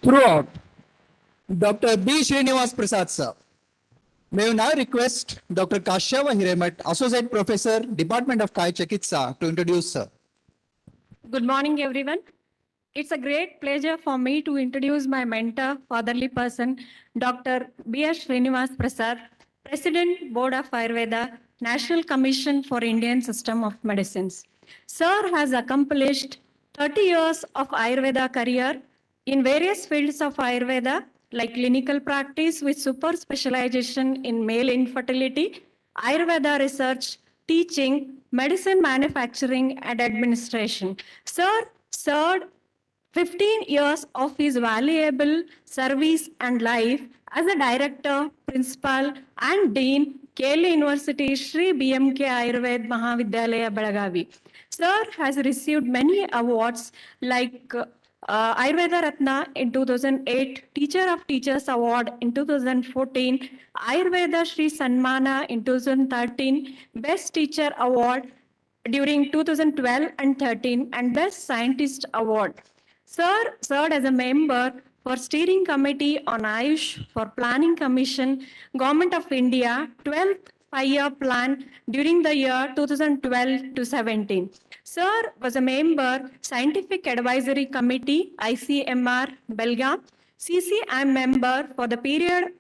throughout. Dr. B. Srinivas Prasad, sir. May we now request Dr. Kashyava Hiremat, Associate Professor, Department of Kaya Chikitsa, to introduce, sir. Good morning, everyone. It's a great pleasure for me to introduce my mentor, fatherly person, Dr. B.S. Srinivas Prasad, President, Board of Ayurveda, National Commission for Indian System of Medicines. Sir has accomplished 30 years of Ayurveda career in various fields of Ayurveda, like clinical practice with super specialization in male infertility, Ayurveda research, teaching, medicine manufacturing, and administration. Sir served 15 years of his valuable service and life as a director, principal, and dean, KL University Sri BMK Ayurved Mahavidyalaya Belagavi. Sir has received many awards like Ayurveda Ratna in 2008, Teacher of Teachers Award in 2014, Ayurveda Sri Sanmana in 2013, Best Teacher Award during 2012 and 13, and Best Scientist Award. Sir served as a member for Steering Committee on Ayush for Planning Commission, Government of India, 12th 5-year plan during the year 2012 to 17. Sir was a member, Scientific Advisory Committee, ICMR, Belgaum, CCM member for the period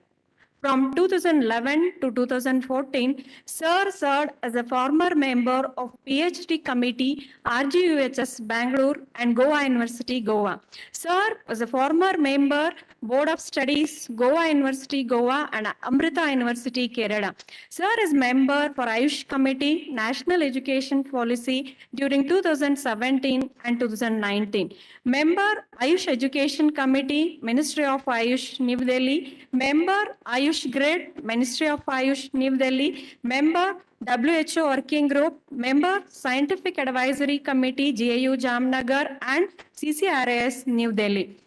from 2011 to 2014, Sir served as a former member of PhD committee, RGUHS Bangalore and Goa University, Goa. Sir was a former member, Board of Studies, Goa University, Goa and Amrita University, Kerala. Sir is member for Ayush Committee, National Education Policy during 2017 and 2019. Member, Ayush Education Committee, Ministry of Ayush, New Delhi. Member, Ayush Grid, Ministry of Ayush, New Delhi. Member, WHO Working Group. Member, Scientific Advisory Committee, GAU Jamnagar and CCRAS, New Delhi.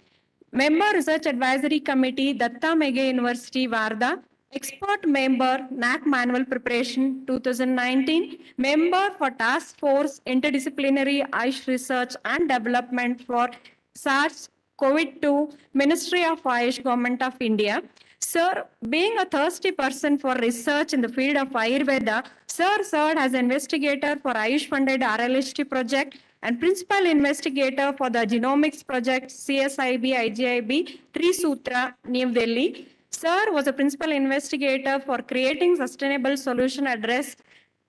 Member, Research Advisory Committee, Datta Mega University, Varda. Expert member, NAC Manual Preparation 2019. Member for Task Force Interdisciplinary Ayush Research and Development for SARS-CoV-2, Ministry of Ayush, Government of India. Sir, being a thirsty person for research in the field of Ayurveda, Sir served as investigator for Ayush-funded RLHT project and principal investigator for the Genomics project CSIB IGIB Trisutra, New Delhi. Sir was a principal investigator for creating sustainable solution address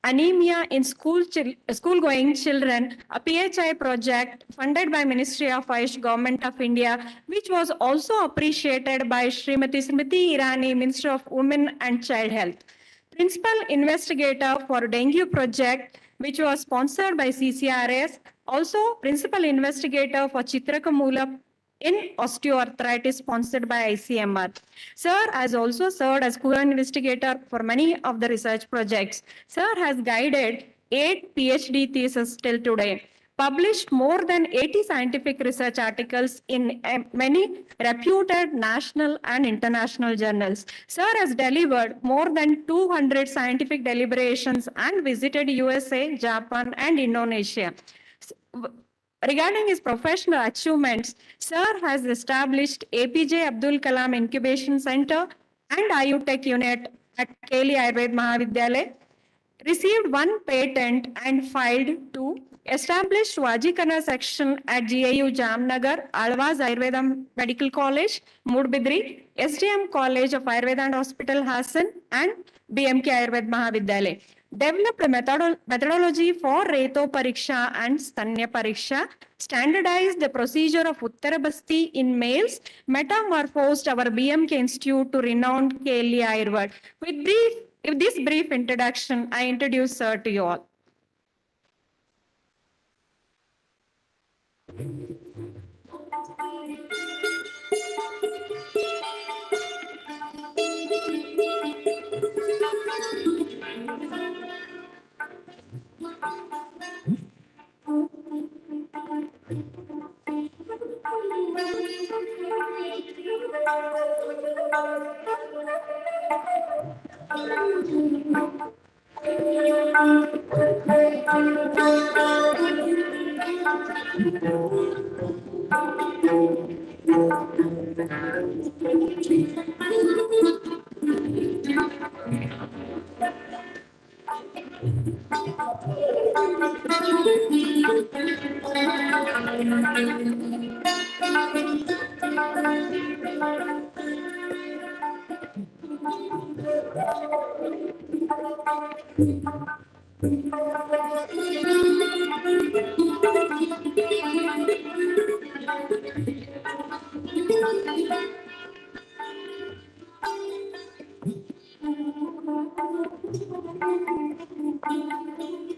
anemia in school-going children, a PHI project funded by Ministry of Ayush, Government of India, which was also appreciated by Srimati Smriti Irani, Minister of Women and Child Health. Principal investigator for dengue project, which was sponsored by CCRS, also principal investigator for Chitrakamula in osteoarthritis sponsored by ICMR. Sir has also served as co-investigator for many of the research projects. Sir has guided 8 PhD theses till today, published more than 80 scientific research articles in many reputed national and international journals. Sir has delivered more than 200 scientific deliberations and visited USA, Japan, and Indonesia. Regarding his professional achievements, Sir has established APJ Abdul Kalam Incubation Center and IUTech unit at KL Ayurved Mahavidyalaya, received 1 patent and filed 2, established Vajikarna section at GIU Jamnagar, Alvaz Ayurveda Medical College, Mudbidri, SDM College of Ayurveda and Hospital, Hassan, and BMK Ayurved Mahavidyalaya. Developed a methodology for Reto Pariksha and Stanya Pariksha, standardized the procedure of Uttarabasti in males, metamorphosed our BMK Institute to renowned KL Ayurved. With this brief introduction, I introduce Sir to you all.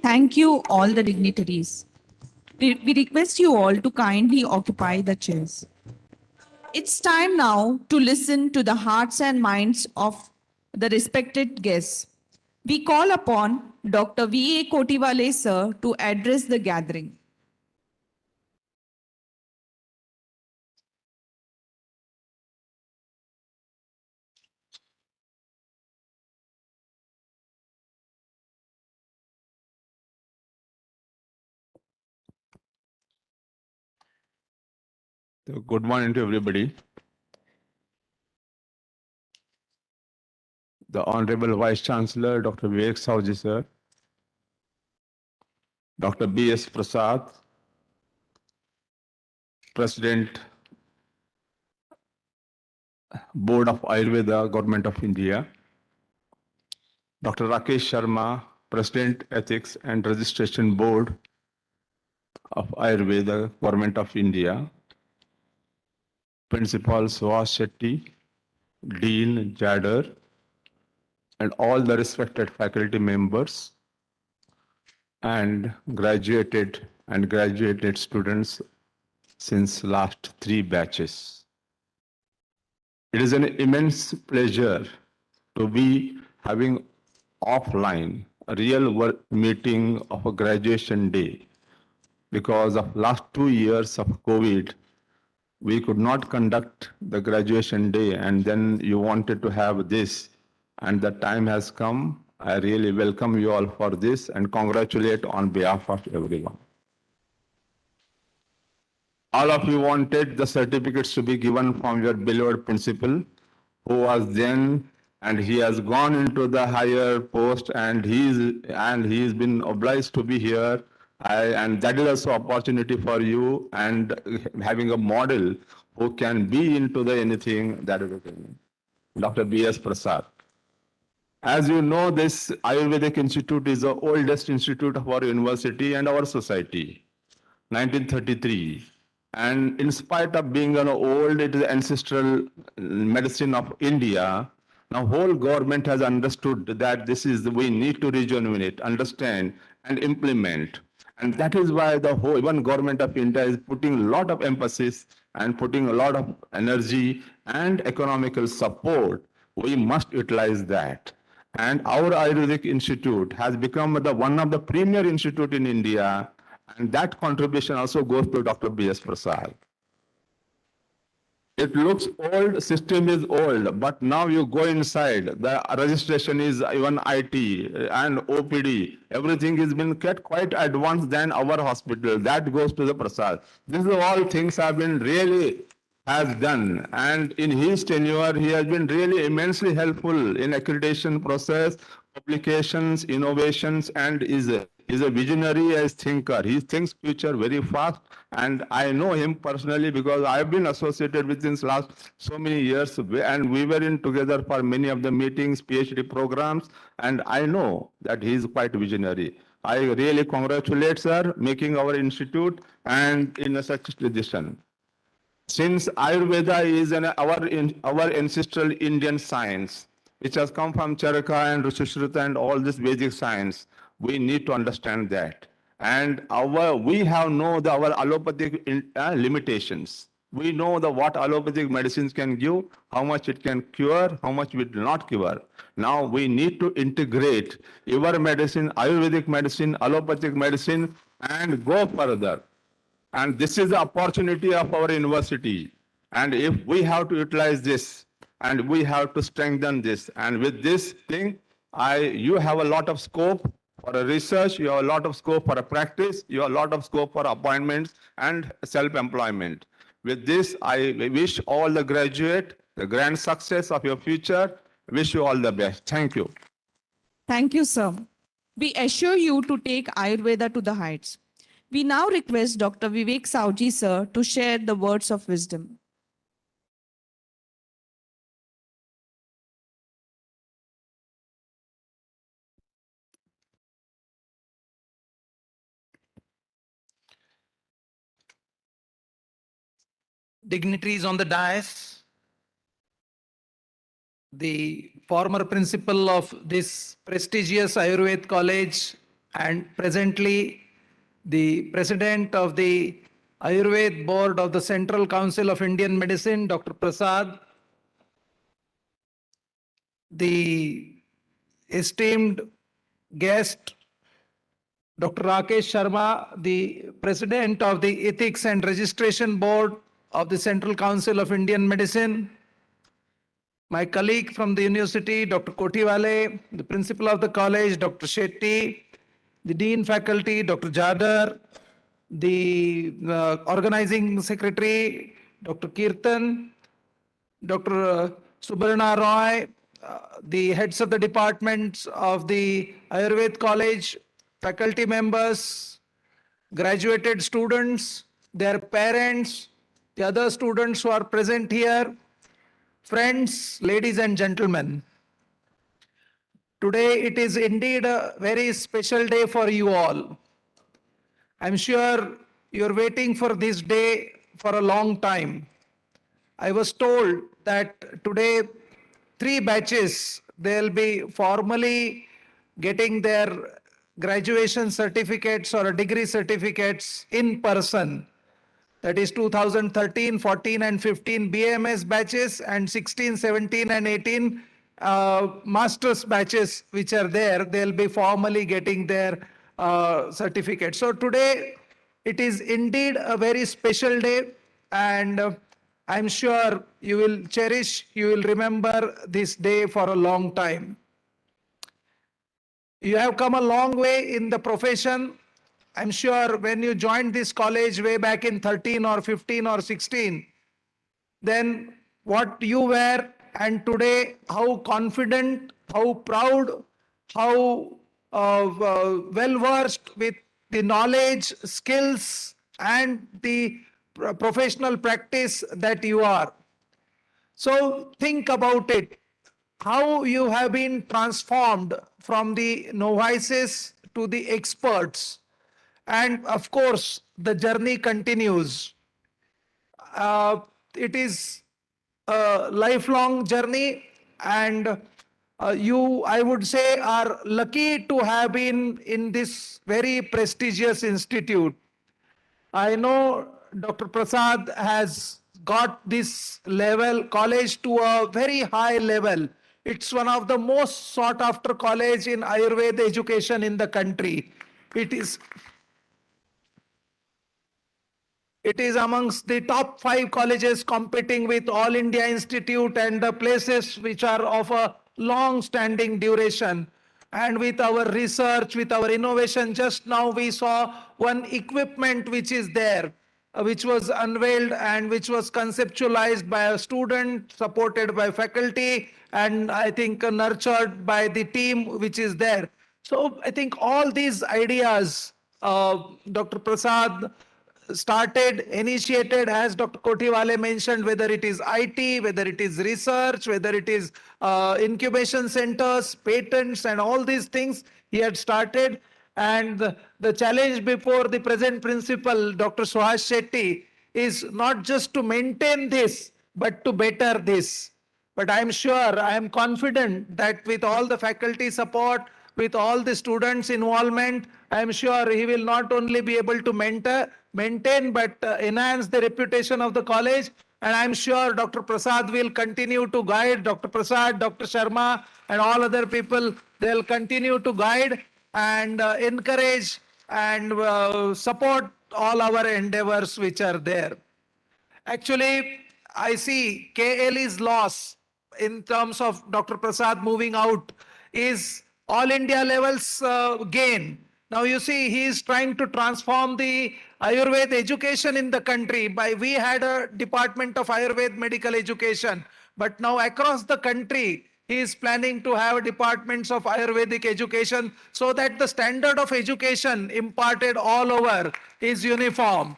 Thank you, all the dignitaries. We request you all to kindly occupy the chairs. It's time now to listen to the hearts and minds of the respected guests. We call upon Dr. V.A. Kotiwale, sir, to address the gathering. So good morning to everybody. The Honorable Vice Chancellor, Dr. Vivek Sahuji, sir, Dr. B.S. Prasad, President, Board of Ayurveda, Government of India, Dr. Rakesh Sharma, President, Ethics and Registration Board of Ayurveda, Government of India, Principal Suhas Shetty, Dean Jadder, and all the respected faculty members and graduated students since last 3 batches. It is an immense pleasure to be having offline a real work meeting of a graduation day. Because of last 2 years of COVID, we could not conduct the graduation day, and then you wanted to have this, and the time has come. I really welcome you all for this and congratulate on behalf of everyone. All of you wanted the certificates to be given from your beloved principal, who was then, and he has gone into the higher post, and he's been obliged to be here. And that is also opportunity for you, and having a model who can be into the anything, that is the thing. Dr. B.S. Prasad. As you know, this Ayurvedic Institute is the oldest institute of our university and our society, 1933. And in spite of being old, it is ancestral medicine of India. Now, whole government has understood that this is we need to rejuvenate, understand, and implement. And that is why the whole even government of India is putting a lot of emphasis and putting a lot of energy and economical support. We must utilize that. And our Ayurvedic Institute has become one of the premier institute in India, and that contribution also goes to Dr. B.S. Prasad. It looks old, system is old, but now you go inside, the registration is even IT and OPD, everything has been kept quite advanced than our hospital. That goes to the Prasad. These are all things have been really has done, and in his tenure, he has been really immensely helpful in accreditation process, publications, innovations, and is a visionary as thinker. He thinks future very fast, and I know him personally because I've been associated with him last so many years, and we were in together for many of the meetings, PhD programs, and I know that he is quite visionary. I really congratulate sir making our institute and in such tradition. Since Ayurveda is our ancestral Indian science, which has come from Charaka and Rishishruta and all this Vedic science, we need to understand that. And we have our allopathic limitations. We know what allopathic medicines can give, how much it can cure, how much it will not cure. Now we need to integrate your medicine, Ayurvedic medicine, allopathic medicine, and go further. And this is the opportunity of our university. And if we have to utilize this, and we have to strengthen this, and with this thing, you have a lot of scope for a research, you have a lot of scope for a practice, you have a lot of scope for appointments and self-employment. With this, I wish all the graduate the grand success of your future. Wish you all the best. Thank you. Thank you, sir. We assure you to take Ayurveda to the heights. We now request Dr. Vivek Sauji, sir, to share the words of wisdom. Dignitaries on the dais, the former principal of this prestigious Ayurveda college and presently the president of the Ayurveda board of the Central Council of Indian Medicine, Dr. Prasad, the esteemed guest, Dr. Rakesh Sharma, the president of the Ethics and Registration Board of the Central Council of Indian Medicine, my colleague from the university, Dr. Kotiwale, the principal of the college, Dr. Shetty, the dean faculty, Dr. Jadar, the organizing secretary, Dr. Kirtan, Dr. Subarna Roy, the heads of the departments of the Ayurveda College, faculty members, graduated students, their parents, the other students who are present here, friends, ladies and gentlemen. Today it is indeed a very special day for you all. I'm sure you're waiting for this day for a long time. I was told that today 3 batches, they'll be formally getting their graduation certificates or degree certificates in person. That is 2013, 14 and 15 BMS batches and 16, 17 and 18 master's batches which are there. They'll be formally getting their certificate. So today it is indeed a very special day, and I'm sure you will cherish, you will remember this day for a long time. You have come a long way in the profession. I'm sure when you joined this college way back in 13 or 15 or 16, then what you were, and today how confident, how proud, how well versed with the knowledge, skills, and the professional practice that you are. So think about it, how you have been transformed from the novices to the experts. And of course, the journey continues. It is a lifelong journey, and you, I would say, are lucky to have been in this very prestigious institute. I know Dr. Prasad has got this level college to a very high level. It's one of the most sought after college in Ayurveda education in the country. It is amongst the top 5 colleges competing with All India Institute and the places which are of a long standing duration. And with our research, with our innovation, just now we saw one equipment which is there, which was unveiled and which was conceptualized by a student, supported by faculty, and I think nurtured by the team which is there. So I think all these ideas, Dr. Prasad started, initiated, as Dr. Kotiwale mentioned, whether it is IT, whether it is research, whether it is incubation centers, patents, and all these things he had started. And the challenge before the present principal, Dr. Suhas Shetty, is not just to maintain this, but to better this. But I'm sure, I am confident that with all the faculty support, with all the students' involvement, I'm sure he will not only be able to maintain, but enhance the reputation of the college. And I'm sure Dr. Prasad will continue to guide, Dr. Prasad, Dr. Sharma, and all other people, they'll continue to guide and encourage and support all our endeavors which are there. Actually, I see KLE's loss in terms of Dr. Prasad moving out is all India levels gain. Now you see, he is trying to transform the Ayurveda education in the country. We had a department of Ayurveda medical education, but now across the country, he is planning to have departments of Ayurvedic education so that the standard of education imparted all over is uniform.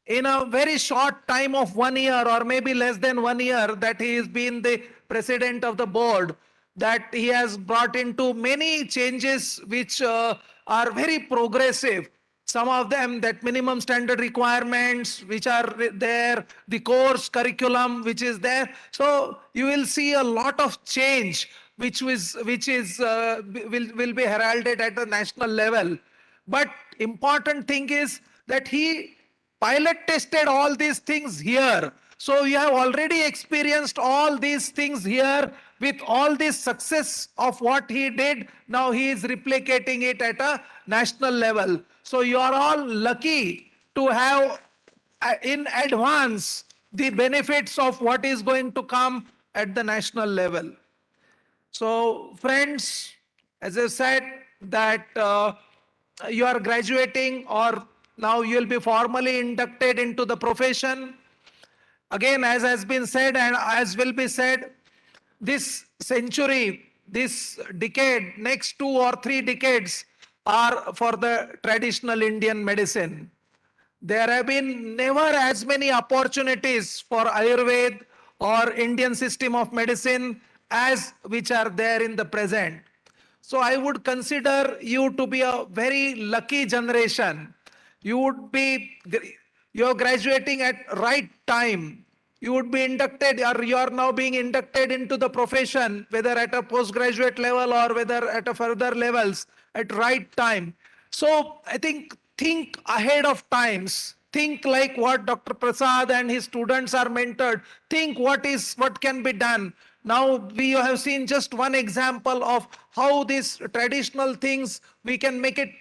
In a very short time of 1 year or maybe less than 1 year that he has been the president of the board, that he has brought into many changes which are very progressive. Some of them that minimum standard requirements which are there, the course curriculum which is there. So you will see a lot of change which will be heralded at the national level. But important thing is that he pilot tested all these things here. So you have already experienced all these things here with all this success of what he did. Now he is replicating it at a national level. So you are all lucky to have in advance the benefits of what is going to come at the national level. So friends, as I said that you are graduating or now you will be formally inducted into the profession. Again, as has been said and as will be said, this century, this decade, next 2 or 3 decades are for the traditional Indian medicine. There have been never as many opportunities for Ayurveda or Indian system of medicine as which are there in the present. So I would consider you to be a very lucky generation. You're graduating at right time. You would be inducted or you are now being inducted into the profession, whether at a postgraduate level or whether at a further levels at right time. So I think ahead of times. Think like what Dr. Prasad and his students are mentored. Think what can be done. Now we have seen just one example of how these traditional things we can make it.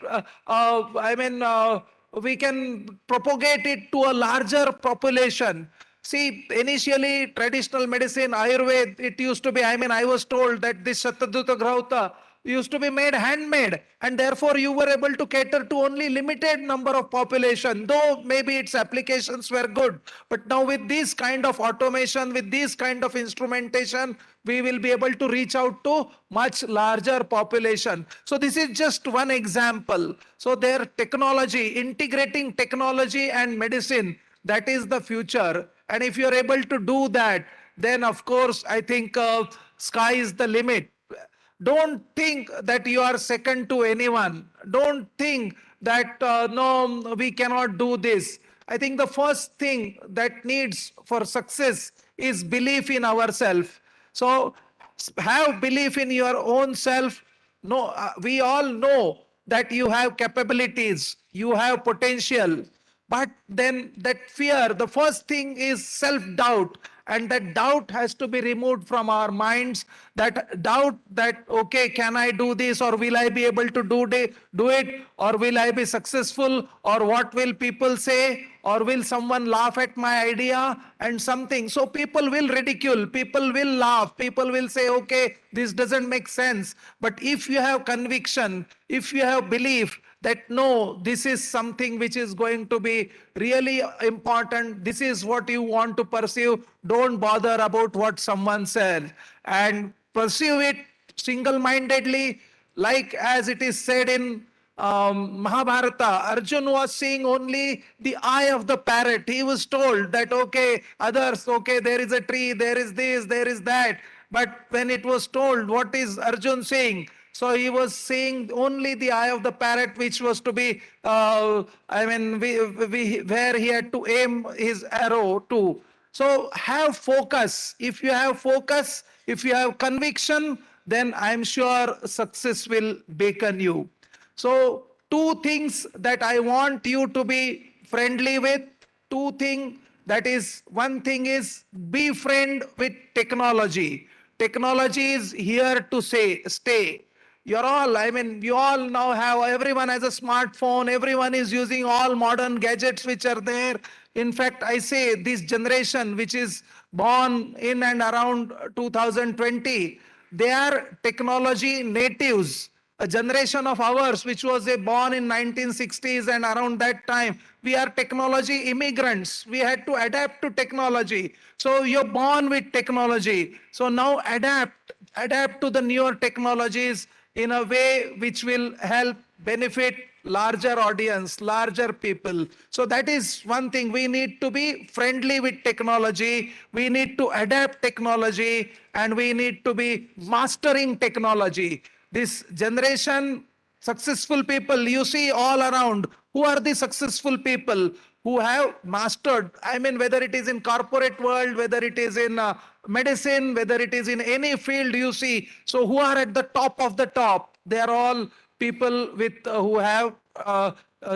We can propagate it to a larger population. See, initially traditional medicine, Ayurveda, it used to be, I was told that this Shatadhuta Grauta used to be made handmade and therefore you were able to cater to only limited number of population, though maybe its applications were good. But now with this kind of automation, with this kind of instrumentation, we will be able to reach out to much larger population. So this is just one example. So their technology, integrating technology and medicine, that is the future. And if you're able to do that, then of course, I think sky is the limit. Don't think that you are second to anyone. Don't think that, no, we cannot do this. I think the first thing that needs for success is belief in ourselves. So have belief in your own self. No, we all know that you have capabilities, you have potential. But then that fear, the first thing is self-doubt. And that doubt has to be removed from our minds. That doubt that, okay, can I do this or will I be able to do it or will I be successful or what will people say or will someone laugh at my idea and something. So people will ridicule, people will laugh, people will say, okay, this doesn't make sense. But if you have conviction, if you have belief, that no, this is something which is going to be really important. This is what you want to pursue. Don't bother about what someone said and pursue it single-mindedly. Like as it is said in Mahabharata, Arjun was seeing only the eye of the parrot. He was told that, okay, others, okay, there is a tree, there is this, there is that. But when it was told, what is Arjun saying? So he was seeing only the eye of the parrot, which was to be, where he had to aim his arrow to. So have focus. If you have focus, if you have conviction, then I'm sure success will beckon you. So 2 things that I want you to be friendly with. 2 things, that is, one thing is be friend with technology. Technology is here to stay. You're all, you all now have, everyone has a smartphone, everyone is using all modern gadgets which are there. In fact, I say this generation which is born in and around 2020, they are technology natives. a generation of ours which was born in 1960s and around that time, we are technology immigrants. We had to adapt to technology. So you're born with technology. So now adapt to the newer technologies in a way which will help benefit larger audience, larger people. So that is one thing. We need to be friendly with technology. We need to adapt technology, and we need to be mastering technology. This generation, successful people you see all around, who are the successful people who have mastered, I mean, whether it is in corporate world, whether it is in medicine, whether it is in any field you see. So who are at the top of the top? They are all people with who have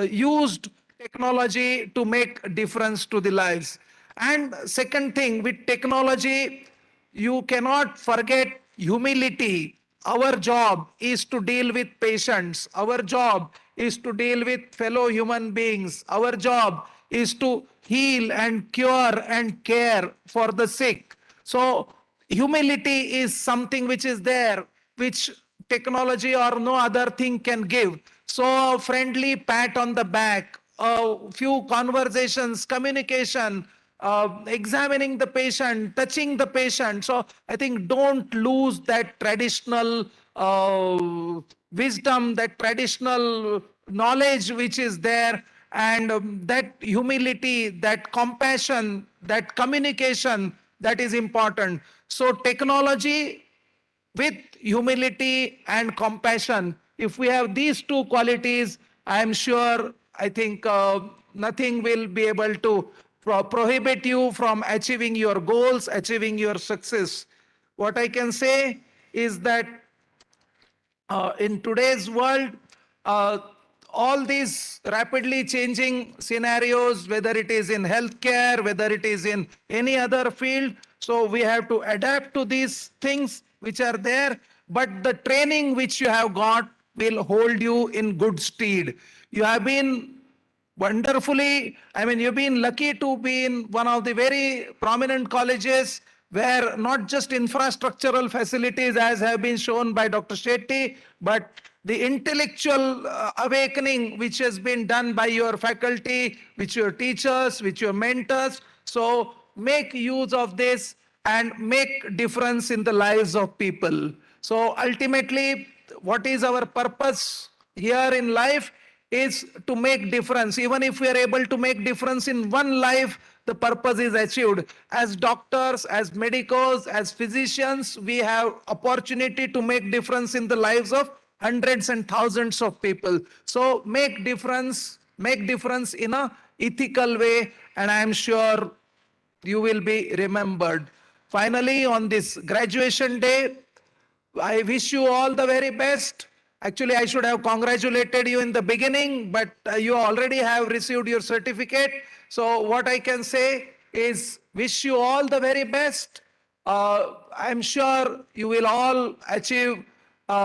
used technology to make a difference to the lives. And second thing, with technology, you cannot forget humility. Our job is to deal with patients. Our job is to deal with fellow human beings. Our job is to heal and cure and care for the sick. So humility is something which is there, which technology or no other thing can give. So friendly pat on the back, a few conversations, communication, examining the patient, touching the patient. So I think don't lose that traditional wisdom, that traditional knowledge which is there, and that humility, that compassion, that communication, that is important. So technology with humility and compassion, if we have these two qualities, I am sure, I think nothing will be able to prohibit you from achieving your goals, achieving your success. What I can say is that in today's world, all these rapidly changing scenarios, whether it is in healthcare, whether it is in any other field, so we have to adapt to these things which are there, but the training which you have got will hold you in good stead. You have been wonderfully, I mean, you've been lucky to be in one of the very prominent colleges where not just infrastructural facilities as have been shown by Dr. Shetty, but the intellectual awakening which has been done by your faculty, with your teachers, with your mentors. So make use of this and make difference in the lives of people. So ultimately, what is our purpose here in life is to make difference. Even if we are able to make difference in one life, the purpose is achieved. As doctors, as medicos, as physicians, we have opportunity to make difference in the lives of hundreds and thousands of people. So make difference in a ethical way, and I am sure you will be remembered. Finally, on this graduation day, I wish you all the very best. Actually, I should have congratulated you in the beginning, but you already have received your certificate. So what I can say is wish you all the very best. I'm sure you will all achieve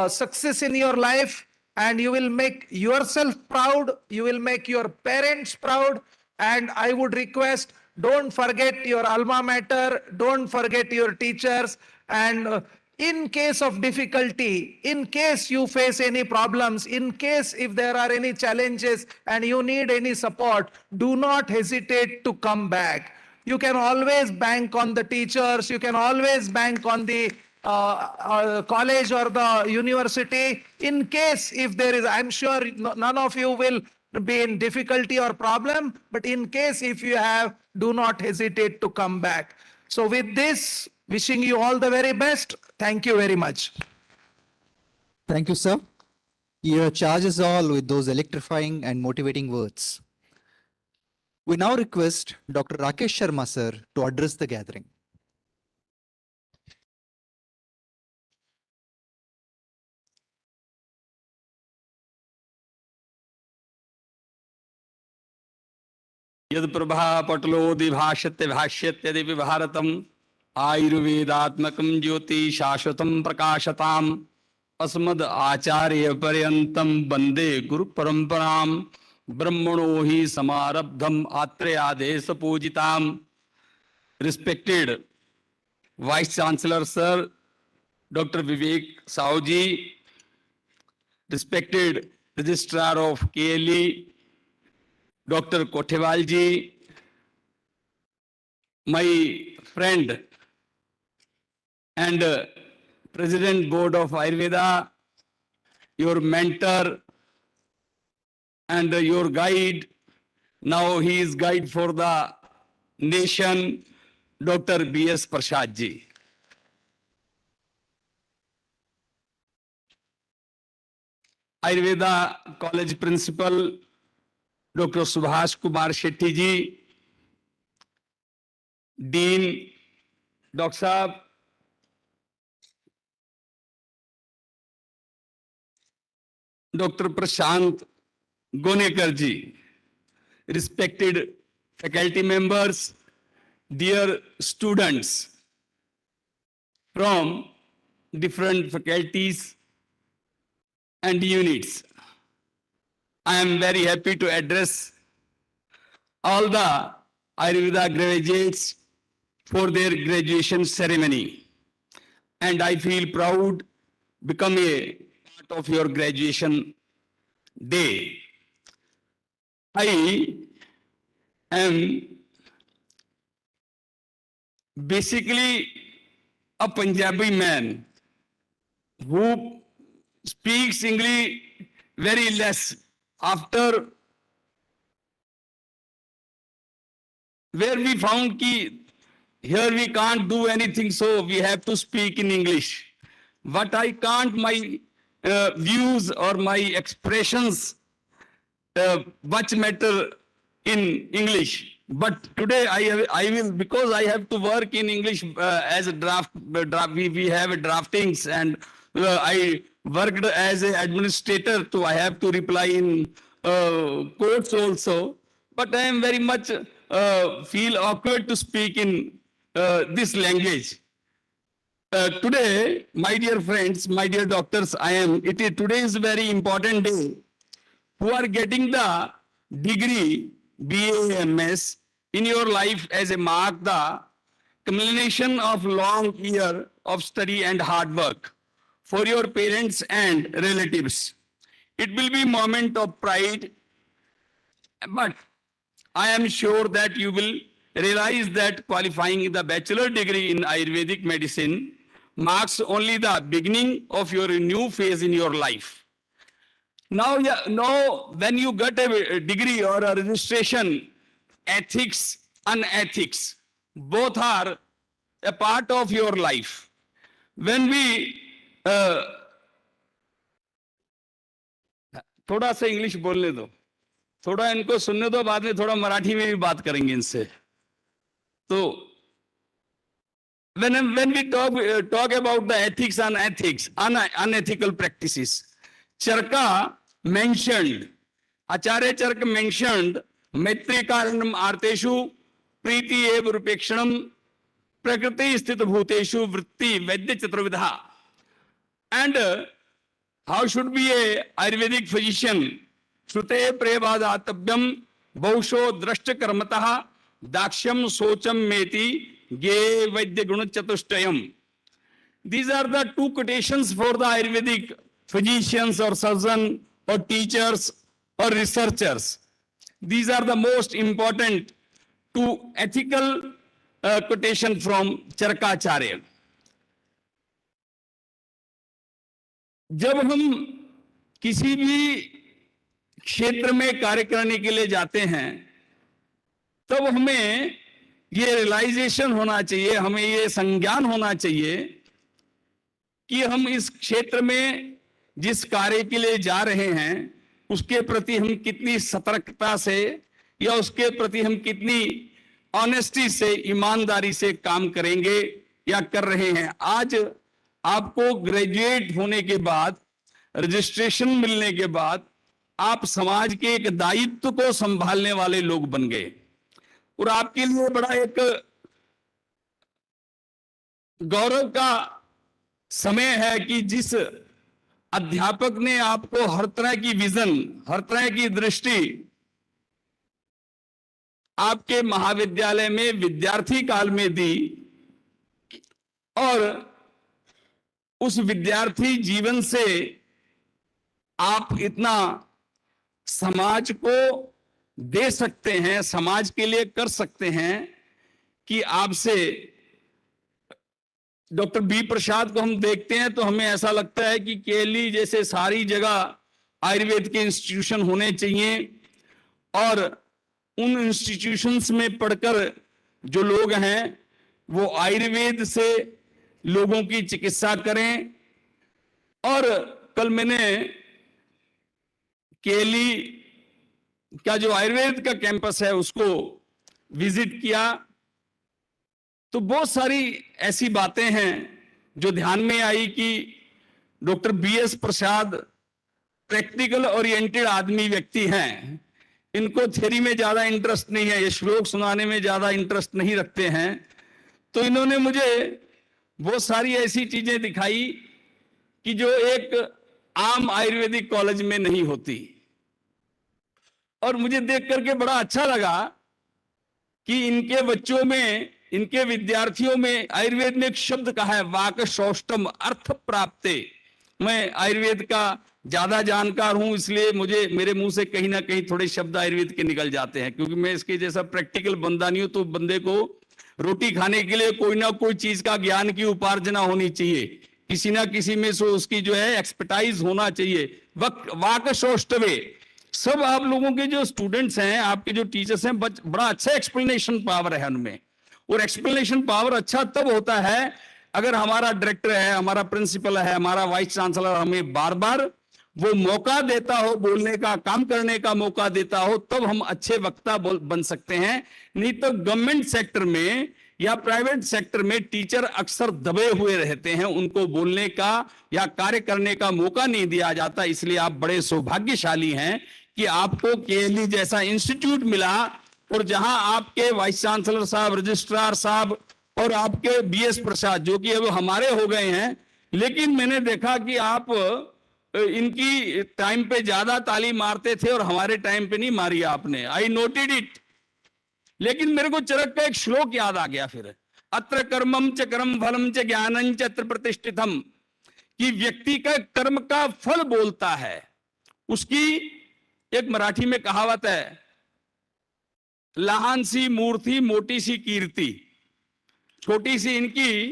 success in your life, and you will make yourself proud. You will make your parents proud. And I would request, don't forget your alma mater. Don't forget your teachers. And in case of difficulty, in case you face any problems, in case if there are any challenges and you need any support, do not hesitate to come back. You can always bank on the teachers. You can always bank on the college or the university. In case if there is, I'm sure none of you will be in difficulty or problem, but in case if you have, do not hesitate to come back. So with this, wishing you all the very best. Thank you very much. Thank you, sir. Your charge is all with those electrifying and motivating words. We now request Dr. Rakesh Sharma, sir, to address the gathering. यद प्रभा पटलोदि भाष्यत्य भाष्यत्यदि भारतम आयुर्वेदात्मकं ज्योति शाश्वतं प्रकाशताम् अस्मद् आचार्य पर्यन्तं वन्दे गुरु परंपरां ब्रह्मणो हि समारब्धम आत्रेयादेश पूजिताम्. Respected Vice Chancellor Sir Dr. Vivek Sahu ji, respected Registrar of KLE, Dr. Kothewal ji, my friend and President Board of Ayurveda, your mentor and your guide. Now he is guide for the nation, Dr. B.S. Prasad ji. Ayurveda College Principal, Dr. Subhash Kumar Shetty ji, Dean, Dr. Saab, Dr. Prashant Gonekar ji, respected faculty members, dear students from different faculties and units. I am very happy to address all the Ayurveda graduates for their graduation ceremony. And I feel proud become a part of your graduation day. I am basically a Punjabi man who speaks English very less. After where we found ki here we can't do anything, so we have to speak in English. But I can't, my views or my expressions much matter in English. But today I will, because I have to work in English as a draft we have a draftings, and I worked as an administrator, so I have to reply in courts also. But I am very much feel awkward to speak in this language. Today, my dear friends, my dear doctors, today is a very important day. Who are getting the degree BA, MS in your life as a mark, the culmination of long year of study and hard work for your parents and relatives. It will be a moment of pride, but I am sure that you will realize that qualifying the bachelor degree in Ayurvedic medicine marks only the beginning of your new phase in your life. Now, when you get a degree or a registration, ethics, unethics, both are a part of your life. When we थोड़ा सा English बोलने दो, थोड़ा इनको सुनने दो, बाद में थोड़ा मराठी में भी बात करेंगे इनसे. तो when we talk about the ethics and ethics, unethical practices, Charka mentioned, Acharya Charka mentioned, Maitri Karanam Arteshu, Priti Ev Rupekshanam, Prakriti Sthita Bhuteshu, Vritti Vedya Chaturvidha. And how should be a Ayurvedic physician? Shrute Prevadatabhyam, Bausho Drashta Karmataha, Dakshyam Socham Meti, Ge Vaidya Gunachatustayam. These are the two quotations for the Ayurvedic physicians or surgeons or teachers or researchers. These are the most important two ethical quotation from Charkacharya. जब हम किसी भी क्षेत्र में कार्य करने के लिए जाते हैं, तब हमें ये रियलाइजेशन होना चाहिए, हमें ये संज्ञान होना चाहिए कि हम इस क्षेत्र में जिस कार्य के लिए जा रहे हैं उसके प्रति हम कितनी सतर्कता से या उसके प्रति हम कितनी ऑनेस्टी से, ईमानदारी से काम करेंगे या कर रहे हैं. आज आपको ग्रेजुएट होने के बाद, रजिस्ट्रेशन मिलने के बाद आप समाज के एक दायित्व को संभालने वाले लोग बन गए. और आपके लिए बड़ा एक गौरव का समय है कि जिस अध्यापक ने आपको हर तरह की विजन, हर तरह की दृष्टि आपके महाविद्यालय में विद्यार्थी काल में दी, और उस विद्यार्थी जीवन से आप इतना समाज को दे सकते हैं, समाज के लिए कर सकते हैं कि आपसे डॉक्टर बी प्रसाद को हम देखते हैं तो हमें ऐसा लगता है कि केली जैसे सारी जगह आयुर्वेद के इंस्टीट्यूशन होने चाहिए और उन इंस्टीट्यूशंस में पढ़कर जो लोग हैं वो आयुर्वेद से लोगों की चिकित्सा करें। और कल मैंने केली का जो आयुर्वेद का कैंपस है उसको विजिट किया तो बहुत सारी ऐसी बातें हैं जो ध्यान में आई कि डॉक्टर बी.एस. प्रसाद प्रैक्टिकल ओरिएंटेड आदमी व्यक्ति हैं। इनको थ्योरी में ज्यादा इंटरेस्ट नहीं है, ये श्लोक सुनाने में ज्यादा इंटरेस्ट नहीं रखते हैं। तो इन्होंने मुझे बहुत सारी ऐसी चीजें दिखाई कि जो एक आम आयुर्वेदिक कॉलेज में नहीं होती। और मुझे देख करके बड़ा अच्छा लगा कि इनके बच्चों में, इनके विद्यार्थियों में आयुर्वेद में एक शब्द कहा है वाक सौष्टम अर्थ प्राप्ते। मैं आयुर्वेद का ज्यादा जानकार हूं इसलिए मुझे मेरे मुंह से कहीं ना कहीं थोड़े शब्द आयुर्वेद के निकल जाते हैं, क्योंकि मैं इसके जैसा प्रैक्टिकल बंदा नहीं हूं। तो बंदे को रोटी खाने के लिए कोई ना कोई चीज का ज्ञान की उपार्जना होनी चाहिए, किसी ना किसी में से उसकी जो है एक्सपर्टाइज होना चाहिए। वाक सौष्टवे, सब आप लोगों के जो स्टूडेंट्स हैं, आपके जो टीचर्स हैं, बड़ा अच्छा एक्सप्लेनेशन पावर है उनमें। और एक्सप्लेनेशन पावर अच्छा तब होता है अगर हमारा डायरेक्टर है, हमारा प्रिंसिपल है, हमारा वाइस चांसलर हमें बार बार वो मौका देता हो, बोलने का, काम करने का मौका देता हो, तब हम अच्छे वक्ता बन सकते हैं। नहीं तो गवर्नमेंट सेक्टर में या प्राइवेट सेक्टर में टीचर अक्सर दबे हुए रहते हैं, उनको बोलने का या कार्य करने का मौका नहीं दिया जाता। इसलिए आप बड़े सौभाग्यशाली हैं कि आपको केएलई जैसा इंस्टीट्यूट मिला और जहां आपके वाइस चांसलर साहब, रजिस्ट्रार साहब और आपके बी.एस. प्रसाद, जो कि अब हमारे हो गए हैं, लेकिन मैंने देखा कि आप इनकी टाइम पे ज्यादा ताली मारते थे और हमारे टाइम पे नहीं मारी आपने। आई नोटेड इट। लेकिन मेरे को चरक का एक श्लोक याद आ गया फिर, अत्र कर्मम च कर्म फलम च ज्ञानं च अत्र प्रतिष्ठितम, कि व्यक्ति का कर्म का फल बोलता है। उसकी एक मराठी में कहावत है, लहान सी मूर्ति मोटी सी कीर्ति, छोटी सी इनकी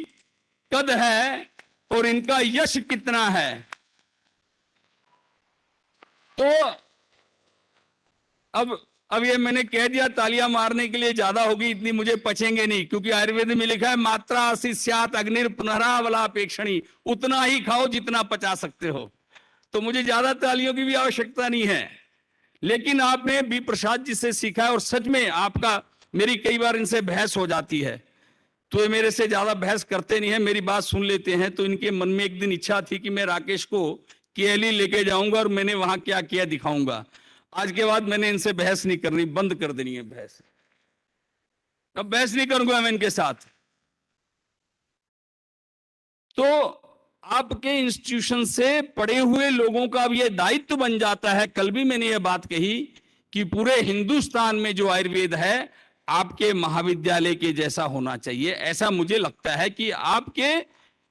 कद है और इनका यश कितना है। तो अब ये मैंने कह दिया, तालियां मारने के लिए ज्यादा होगी, इतनी मुझे पचेंगे नहीं, क्योंकि आयुर्वेद में लिखा है मात्रा शिष्यात अग्निर पुनरावलापेक्षणी, उतना ही खाओ जितना पचा सकते हो। तो मुझे ज्यादा तालियों की भी आवश्यकता नहीं है। लेकिन आपने बी प्रसाद जी से सीखा है और सच में आपका, मेरी कई बार इनसे बहस हो जाती है तो ये मेरे से ज्यादा बहस करते नहीं है, मेरी बात सुन लेते हैं। तो इनके मन में एक दिन इच्छा थी कि मैं राकेश को केएलई लेके जाऊंगा और मैंने वहां क्या किया दिखाऊंगा। आज के बाद मैंने इनसे बहस नहीं करनी, बंद कर देनी है बहस। अब बहस नहीं करूंगा मैं इनके साथ। तो आपके इंस्टीट्यूशन से पढ़े हुए लोगों का अब यह दायित्व बन जाता है, कल भी मैंने यह बात कही कि पूरे हिंदुस्तान में जो आयुर्वेद है आपके महाविद्यालय के जैसा होना चाहिए। ऐसा मुझे लगता है कि आपके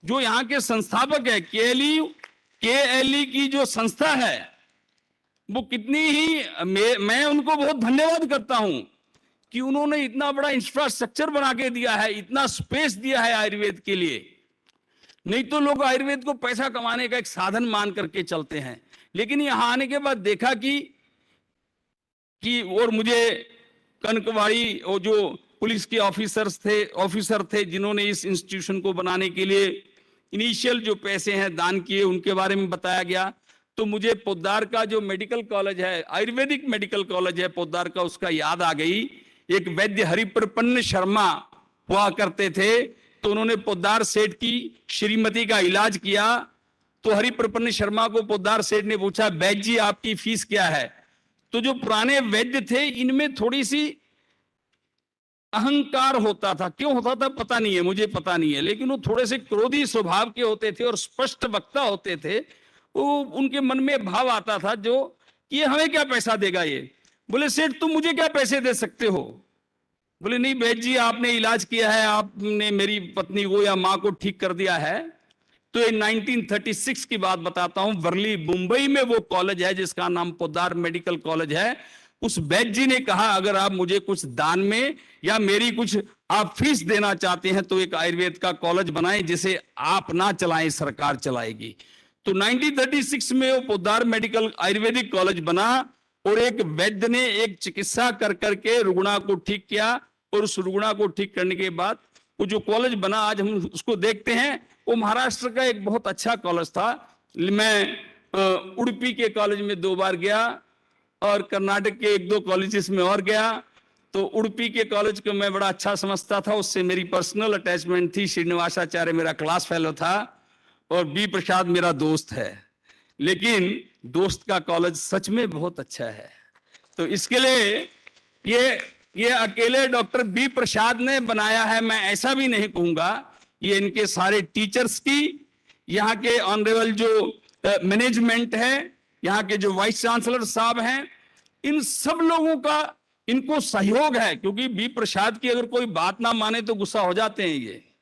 जो यहाँ के संस्थापक है, केएलई की जो संस्था है वो कितनी ही, मैं उनको बहुत धन्यवाद करता हूं कि उन्होंने इतना बड़ा इंफ्रास्ट्रक्चर बना के दिया है, इतना स्पेस दिया है आयुर्वेद के लिए। नहीं तो लोग आयुर्वेद को पैसा कमाने का एक साधन मान करके चलते हैं। लेकिन यहां आने के बाद देखा कि और मुझे कनकवाड़ी और जो पुलिस के ऑफिसर थे जिन्होंने इस इंस्टीट्यूशन को बनाने के लिए इनिशियल जो पैसे हैं दान किए, उनके बारे में बताया गया। तो मुझे पोद्दार का जो मेडिकल कॉलेज है, आयुर्वेदिक मेडिकल कॉलेज है पोद्दार का, उसका याद आ गई। एक वैद्य हरिप्रपन्न शर्मा हुआ करते थे, तो उन्होंने पोद्दार सेठ की श्रीमती का इलाज किया। तो हरिप्रपन्न शर्मा को पोद्दार सेठ ने पूछा, वैद्य जी आपकी फीस क्या है? तो जो पुराने वैद्य थे इनमें थोड़ी सी अहंकार होता था, क्यों होता था पता नहीं है, मुझे पता नहीं है, लेकिन वो थोड़े से क्रोधी स्वभाव के होते थे और स्पष्ट वक्ता होते थे। वो उनके मन में भाव आता था जो कि ये हमें क्या पैसा देगा ये। बोले सेठ तुम मुझे क्या पैसे दे सकते हो? बोले नहीं वैद्य जी आपने इलाज किया है, आपने मेरी पत्नी को या माँ को ठीक कर दिया है, तो ये 1936 की बात बताता हूं, वर्ली मुंबई में वो कॉलेज है जिसका नाम पोद्दार मेडिकल कॉलेज है। उस वैद्य जी ने कहा अगर आप मुझे कुछ दान में या मेरी कुछ आप फीस देना चाहते हैं तो एक आयुर्वेद का कॉलेज बनाएं जिसे आप ना चलाएं, सरकार चलाएगी। तो 1936 में वो पोद्दार मेडिकल आयुर्वेदिक कॉलेज बना और एक वैद्य ने एक चिकित्सा कर करके रुग्णा को ठीक किया, और उस रुग्णा को ठीक करने के बाद वो जो कॉलेज बना आज हम उसको देखते हैं, वो महाराष्ट्र का एक बहुत अच्छा कॉलेज था। मैं उडुपी के कॉलेज में 2 बार गया और कर्नाटक के 1-2 कॉलेजेस में और गया। तो उडुपी के कॉलेज को मैं बड़ा अच्छा समझता था, उससे मेरी पर्सनल अटैचमेंट थी। श्रीनिवासाचार्य मेरा क्लास फेलो था और बी प्रसाद मेरा दोस्त है, लेकिन दोस्त का कॉलेज सच में बहुत अच्छा है। तो इसके लिए ये अकेले डॉक्टर बी प्रसाद ने बनाया है, मैं ऐसा भी नहीं कहूंगा। ये इनके सारे टीचर्स की, यहाँ के ऑनरेबल जो मैनेजमेंट है, यहाँ के जो वाइस चांसलर साहब हैं, इन सब लोगों का इनको सहयोग है। क्योंकि बी प्रसाद की अगर कोई बात ना माने तो गुस्सा हो जाते हैं,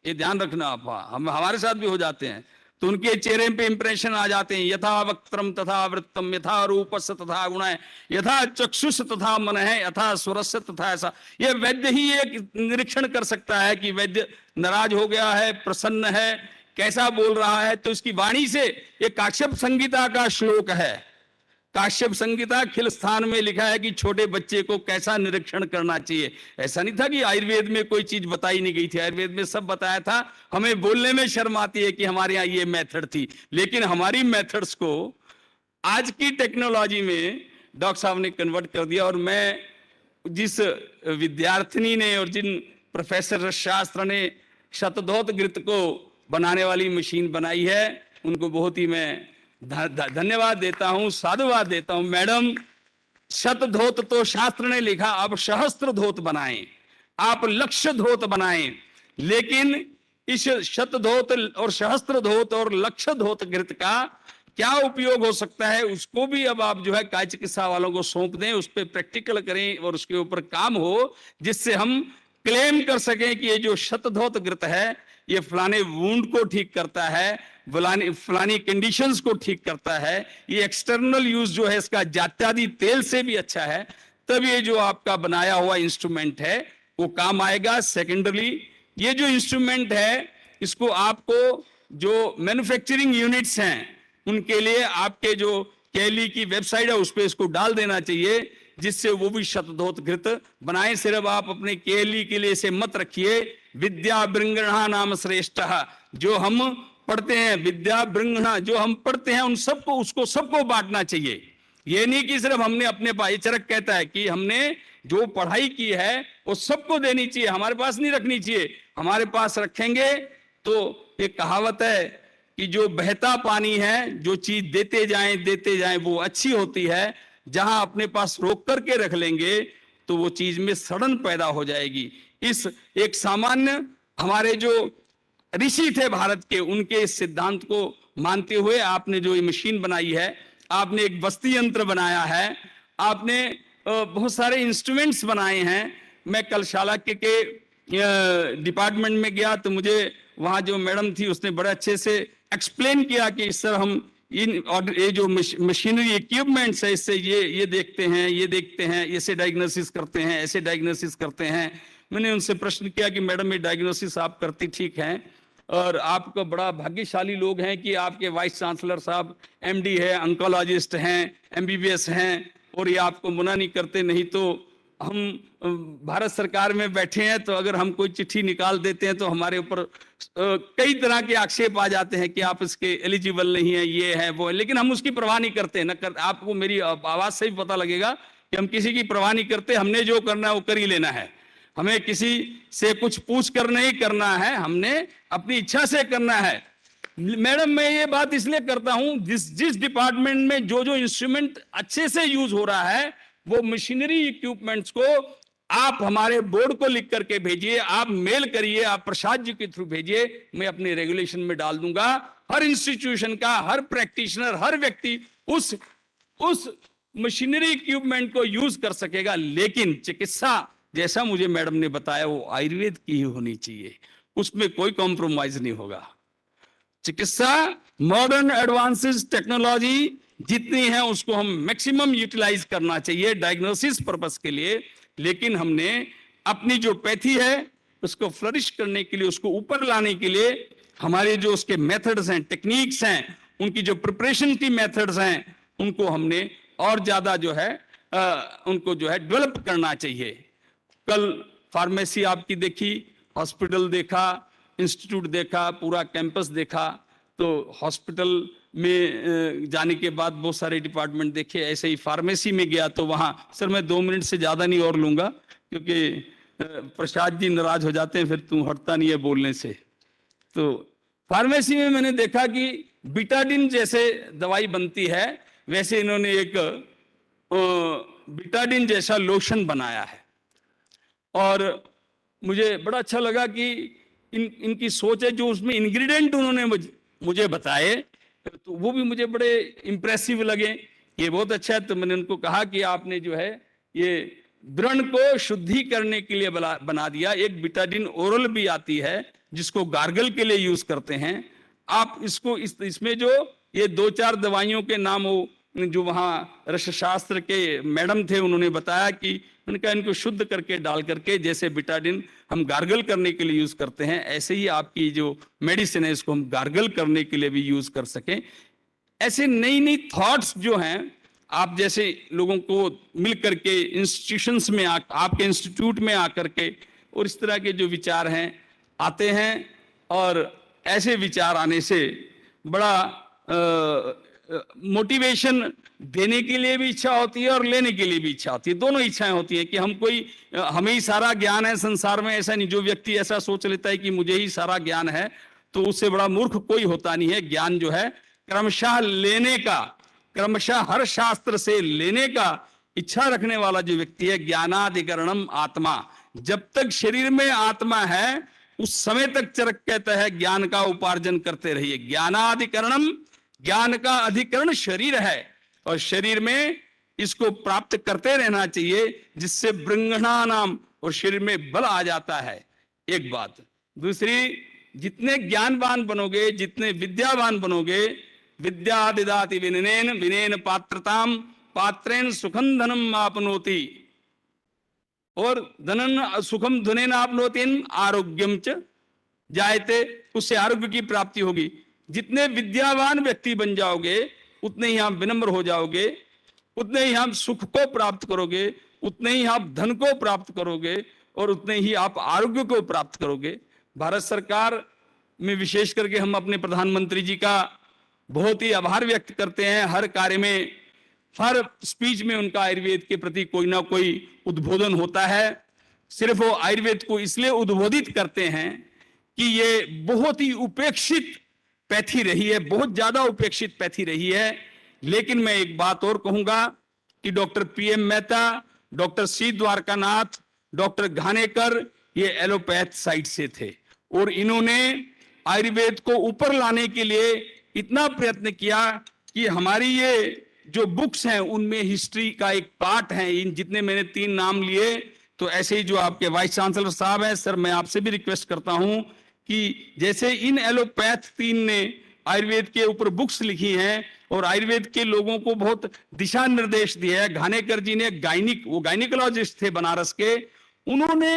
ये ध्यान रखना आप। हम हमारे साथ भी हो जाते हैं, तो उनके चेहरे पे इंप्रेशन आ जाते हैं। यथा वक्त्रम तथा वृत्तम, यथा रूपस्य तथा गुण, यथा चक्षुष तथा मन है, यथा स्वरस्य तथा ऐसा। ये वैद्य ही एक निरीक्षण कर सकता है कि वैद्य नाराज हो गया है, प्रसन्न है, कैसा बोल रहा है। तो इसकी वाणी से, ये काश्यप संहिता का श्लोक है। काश्यप संहिता खिल स्थान में लिखा है कि छोटे बच्चे को कैसा निरीक्षण करना चाहिए। ऐसा नहीं था कि आयुर्वेद में कोई चीज बताई नहीं गई थी, आयुर्वेद में सब बताया था। हमें बोलने में शर्म आती है कि हमारे यहाँ ये मेथड थी, लेकिन हमारी मेथड्स को आज की टेक्नोलॉजी में डॉक्टर साहब ने कन्वर्ट कर दिया। और मैं जिस विद्यार्थिनी ने और जिन प्रोफेसर शास्त्र ने शतधोत घृत को बनाने वाली मशीन बनाई है, उनको बहुत ही मैं धन्यवाद देता हूं, साधुवाद देता हूं। मैडम, शतधोत तो शास्त्र ने लिखा, अब सहस्त्र धोत बनाएं, आप लक्ष्य धोत बनाएं। लेकिन इस शतधोत और सहस्त्र धोत और लक्ष्य धोत घृत का क्या उपयोग हो सकता है, उसको भी अब आप जो है काय चिकित्सा वालों को सौंप दें, उस पर प्रैक्टिकल करें और उसके ऊपर काम हो, जिससे हम क्लेम कर सकें कि ये जो शतधोत घृत है ये फलाने वुंड को ठीक करता है, फलानी कंडीशंस को ठीक करता है, ये एक्सटर्नल यूज जो है इसका जात्यादि तेल से भी अच्छा है। तब ये जो आपका बनाया हुआ इंस्ट्रूमेंट है वो काम आएगा। सेकेंडरली, ये जो इंस्ट्रूमेंट है इसको आपको जो मैन्युफैक्चरिंग यूनिट्स हैं उनके लिए आपके जो केली की वेबसाइट है उस पर इसको डाल देना चाहिए, जिससे वो भी शतधोत घृत बनाए। सिर्फ आप अपने केली के लिए इसे मत रखिए। विद्या बृंगणा नाम श्रेष्ठ, जो हम पढ़ते हैं, विद्या बृंगणा जो हम पढ़ते हैं उन सबको, उसको सबको बांटना चाहिए। ये नहीं कि सिर्फ हमने अपने पास, चरक कहता है कि हमने जो पढ़ाई की है वो सबको देनी चाहिए, हमारे पास नहीं रखनी चाहिए। हमारे पास रखेंगे तो एक कहावत है कि जो बहता पानी है, जो चीज देते जाएं वो अच्छी होती है। जहां अपने पास रोक करके रख लेंगे तो वो चीज में सड़न पैदा हो जाएगी। इस एक सामान्य हमारे जो ऋषि थे भारत के, उनके इस सिद्धांत को मानते हुए आपने जो ये मशीन बनाई है, आपने एक बस्ती यंत्र बनाया है, आपने बहुत सारे इंस्ट्रूमेंट्स बनाए हैं। मैं कल शालाक्य के डिपार्टमेंट में गया तो मुझे वहां जो मैडम थी उसने बड़े अच्छे से एक्सप्लेन किया कि इस तरह हम ये जो मशीनरी इक्विपमेंट्स है इससे ये देखते हैं, ऐसे डायग्नोसिस करते हैं, ऐसे डायग्नोसिस करते हैं। मैंने उनसे प्रश्न किया कि मैडम ये डायग्नोसिस आप करती ठीक हैं और आपका बड़ा भाग्यशाली लोग हैं कि आपके वाइस चांसलर साहब एमडी है, ऑन्कोलॉजिस्ट हैं, एमबीबीएस हैं और ये आपको मना नहीं करते। नहीं तो हम भारत सरकार में बैठे हैं तो अगर हम कोई चिट्ठी निकाल देते हैं तो हमारे ऊपर कई तरह के आक्षेप आ जाते हैं कि आप इसके एलिजिबल नहीं है, ये है वो है, लेकिन हम उसकी परवाह नहीं करते। आपको मेरी आवाज से भी पता लगेगा कि हम किसी की परवाह नहीं करते। हमने जो करना है वो कर ही लेना है, हमें किसी से कुछ पूछ कर नहीं करना है, हमने अपनी इच्छा से करना है। मैडम, मैं ये बात इसलिए करता हूं, जिस डिपार्टमेंट में जो इंस्ट्रूमेंट अच्छे से यूज हो रहा है वो मशीनरी इक्विपमेंट्स को आप हमारे बोर्ड को लिख करके भेजिए, आप मेल करिए, आप प्रसाद जी के थ्रू भेजिए, मैं अपने रेगुलेशन में डाल दूंगा। हर इंस्टीट्यूशन का, हर प्रैक्टिशनर, हर व्यक्ति उस मशीनरी इक्विपमेंट को यूज कर सकेगा। लेकिन चिकित्सा जैसा मुझे मैडम ने बताया वो आयुर्वेद की ही होनी चाहिए, उसमें कोई कॉम्प्रोमाइज नहीं होगा। चिकित्सा मॉडर्न एडवांसेस टेक्नोलॉजी जितनी है उसको हम मैक्सिमम यूटिलाइज करना चाहिए डायग्नोसिस पर्पस के लिए, लेकिन हमने अपनी जो पैथी है उसको फ्लरिश करने के लिए, उसको ऊपर लाने के लिए हमारे जो उसके मेथड्स हैं, टेक्निक्स हैं, उनकी जो प्रिपरेशन की मेथड्स हैं, उनको हमने और ज्यादा जो है उनको जो है डेवलप करना चाहिए। कल फार्मेसी आपकी देखी, हॉस्पिटल देखा, इंस्टीट्यूट देखा, पूरा कैंपस देखा, तो हॉस्पिटल में जाने के बाद बहुत सारे डिपार्टमेंट देखे। ऐसे ही फार्मेसी में गया तो वहाँ, सर मैं 2 मिनट से ज्यादा नहीं और लूंगा क्योंकि प्रसाद जी नाराज हो जाते हैं, फिर तू हटता नहीं है बोलने से। तो फार्मेसी में मैंने देखा कि बीटाडिन जैसे दवाई बनती है, वैसे इन्होंने एक बीटाडिन जैसा लोशन बनाया है, और मुझे बड़ा अच्छा लगा कि इनकी सोच है। जो उसमें इंग्रेडिएंट उन्होंने मुझे बताए तो वो भी मुझे बड़े इंप्रेसिव लगे, ये बहुत अच्छा है। तो मैंने उनको कहा कि आपने जो है ये व्रण को शुद्धि करने के लिए बना दिया। एक बीटाडिन ओरल भी आती है जिसको गार्गल के लिए यूज करते हैं। आप इसको इसमें जो ये 2-4 दवाइयों के नाम हो, जो वहाँ रसशास्त्र के मैडम थे उन्होंने बताया कि उनका इनको शुद्ध करके डाल करके, जैसे बीटाडिन हम गार्गल करने के लिए यूज करते हैं, ऐसे ही आपकी जो मेडिसिन है इसको हम गार्गल करने के लिए भी यूज कर सकें। ऐसे नई नई थॉट्स जो हैं, आप जैसे लोगों को मिल करके इंस्टीट्यूशंस में आपके इंस्टीट्यूट में आकर के, और इस तरह के जो विचार हैं आते हैं, और ऐसे विचार आने से बड़ा मोटिवेशन देने के लिए भी इच्छा होती है और लेने के लिए भी इच्छा होती है। दोनों इच्छाएं होती है कि हमें ही सारा ज्ञान है संसार में। ऐसा नहीं, जो व्यक्ति ऐसा सोच लेता है कि मुझे ही सारा ज्ञान है तो उससे बड़ा मूर्ख कोई होता नहीं है। ज्ञान जो है क्रमशः लेने का, क्रमशः हर शास्त्र से लेने का इच्छा रखने वाला जो व्यक्ति है, ज्ञानाधिकरणम आत्मा, जब तक शरीर में आत्मा है उस समय तक चरक कहता है ज्ञान का उपार्जन करते रहिए। ज्ञानाधिकरणम, ज्ञान का अधिकरण शरीर है, और शरीर में इसको प्राप्त करते रहना चाहिए, जिससे ब्रह्मणा नाम, और शरीर में बल आ जाता है। एक बात। दूसरी, जितने ज्ञानवान बनोगे, जितने विद्यावान बनोगे, विद्या दिदाति विनयेन, विनयेन पात्रताम, पात्रेण सुखम धनम आपनोति, और धनन सुखम धनेन आपनोति, आरोग्यम च जायते, उससे आरोग्य की प्राप्ति होगी। जितने विद्यावान व्यक्ति बन जाओगे उतने ही आप विनम्र हो जाओगे, उतने ही आप सुख को प्राप्त करोगे, उतने ही आप धन को प्राप्त करोगे, और उतने ही आप आरोग्य को प्राप्त करोगे। भारत सरकार में विशेष करके हम अपने प्रधानमंत्री जी का बहुत ही आभार व्यक्त करते हैं। हर कार्य में, हर स्पीच में उनका आयुर्वेद के प्रति कोई ना कोई उद्बोधन होता है। सिर्फ वो आयुर्वेद को इसलिए उद्बोधित करते हैं कि ये बहुत ही उपेक्षित पैथी रही है, बहुत ज्यादा उपेक्षित पैथी रही है। लेकिन मैं एक बात और कहूंगा कि doctor PM Mehta, doctor C Dwarkanath, doctor Ghanekar, ये एलोपैथ साइड से थे, और इन्होंने आयुर्वेद को ऊपर लाने के लिए इतना प्रयत्न किया कि हमारी ये जो बुक्स हैं उनमें हिस्ट्री का एक पार्ट है। इन जितने मैंने 3 नाम लिए, तो ऐसे ही जो आपके वाइस चांसलर साहब हैं, सर मैं आपसे भी रिक्वेस्ट करता हूं कि जैसे इन एलोपैथ 3 ने आयुर्वेद के ऊपर बुक्स लिखी हैं और आयुर्वेद के लोगों को बहुत दिशा निर्देश दिया है। घानेकर जी ने वो गायनिकोलॉजिस्ट थे बनारस के, उन्होंने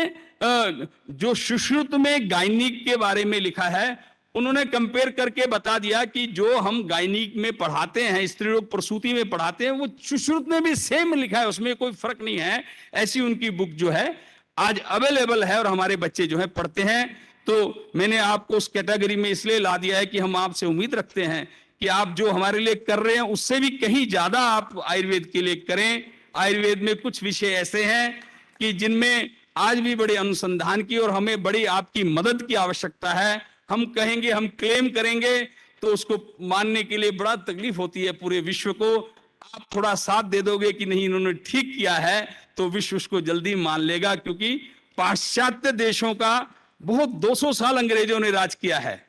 जो सुश्रुत में गायनिक के बारे में लिखा है, उन्होंने कंपेयर करके बता दिया कि जो हम गायनिक में पढ़ाते हैं, स्त्री रोग प्रसूति में पढ़ाते हैं, वो सुश्रुत में भी सेम लिखा है, उसमें कोई फर्क नहीं है। ऐसी उनकी बुक जो है आज अवेलेबल है और हमारे बच्चे जो है पढ़ते हैं। तो मैंने आपको उस कैटेगरी में इसलिए ला दिया है कि हम आपसे उम्मीद रखते हैं कि आप जो हमारे लिए कर रहे हैं उससे भी कहीं ज्यादा आप आयुर्वेद के लिए करें। आयुर्वेद में कुछ विषय ऐसे हैं कि जिनमें आज भी बड़े अनुसंधान की और हमें बड़ी आपकी मदद की आवश्यकता है। हम कहेंगे, हम क्लेम करेंगे तो उसको मानने के लिए बड़ा तकलीफ होती है पूरे विश्व को। आप थोड़ा साथ दे दोगे कि नहीं इन्होंने ठीक किया है, तो विश्व उसको जल्दी मान लेगा, क्योंकि पाश्चात्य देशों का बहुत 200 साल अंग्रेजों ने राज किया है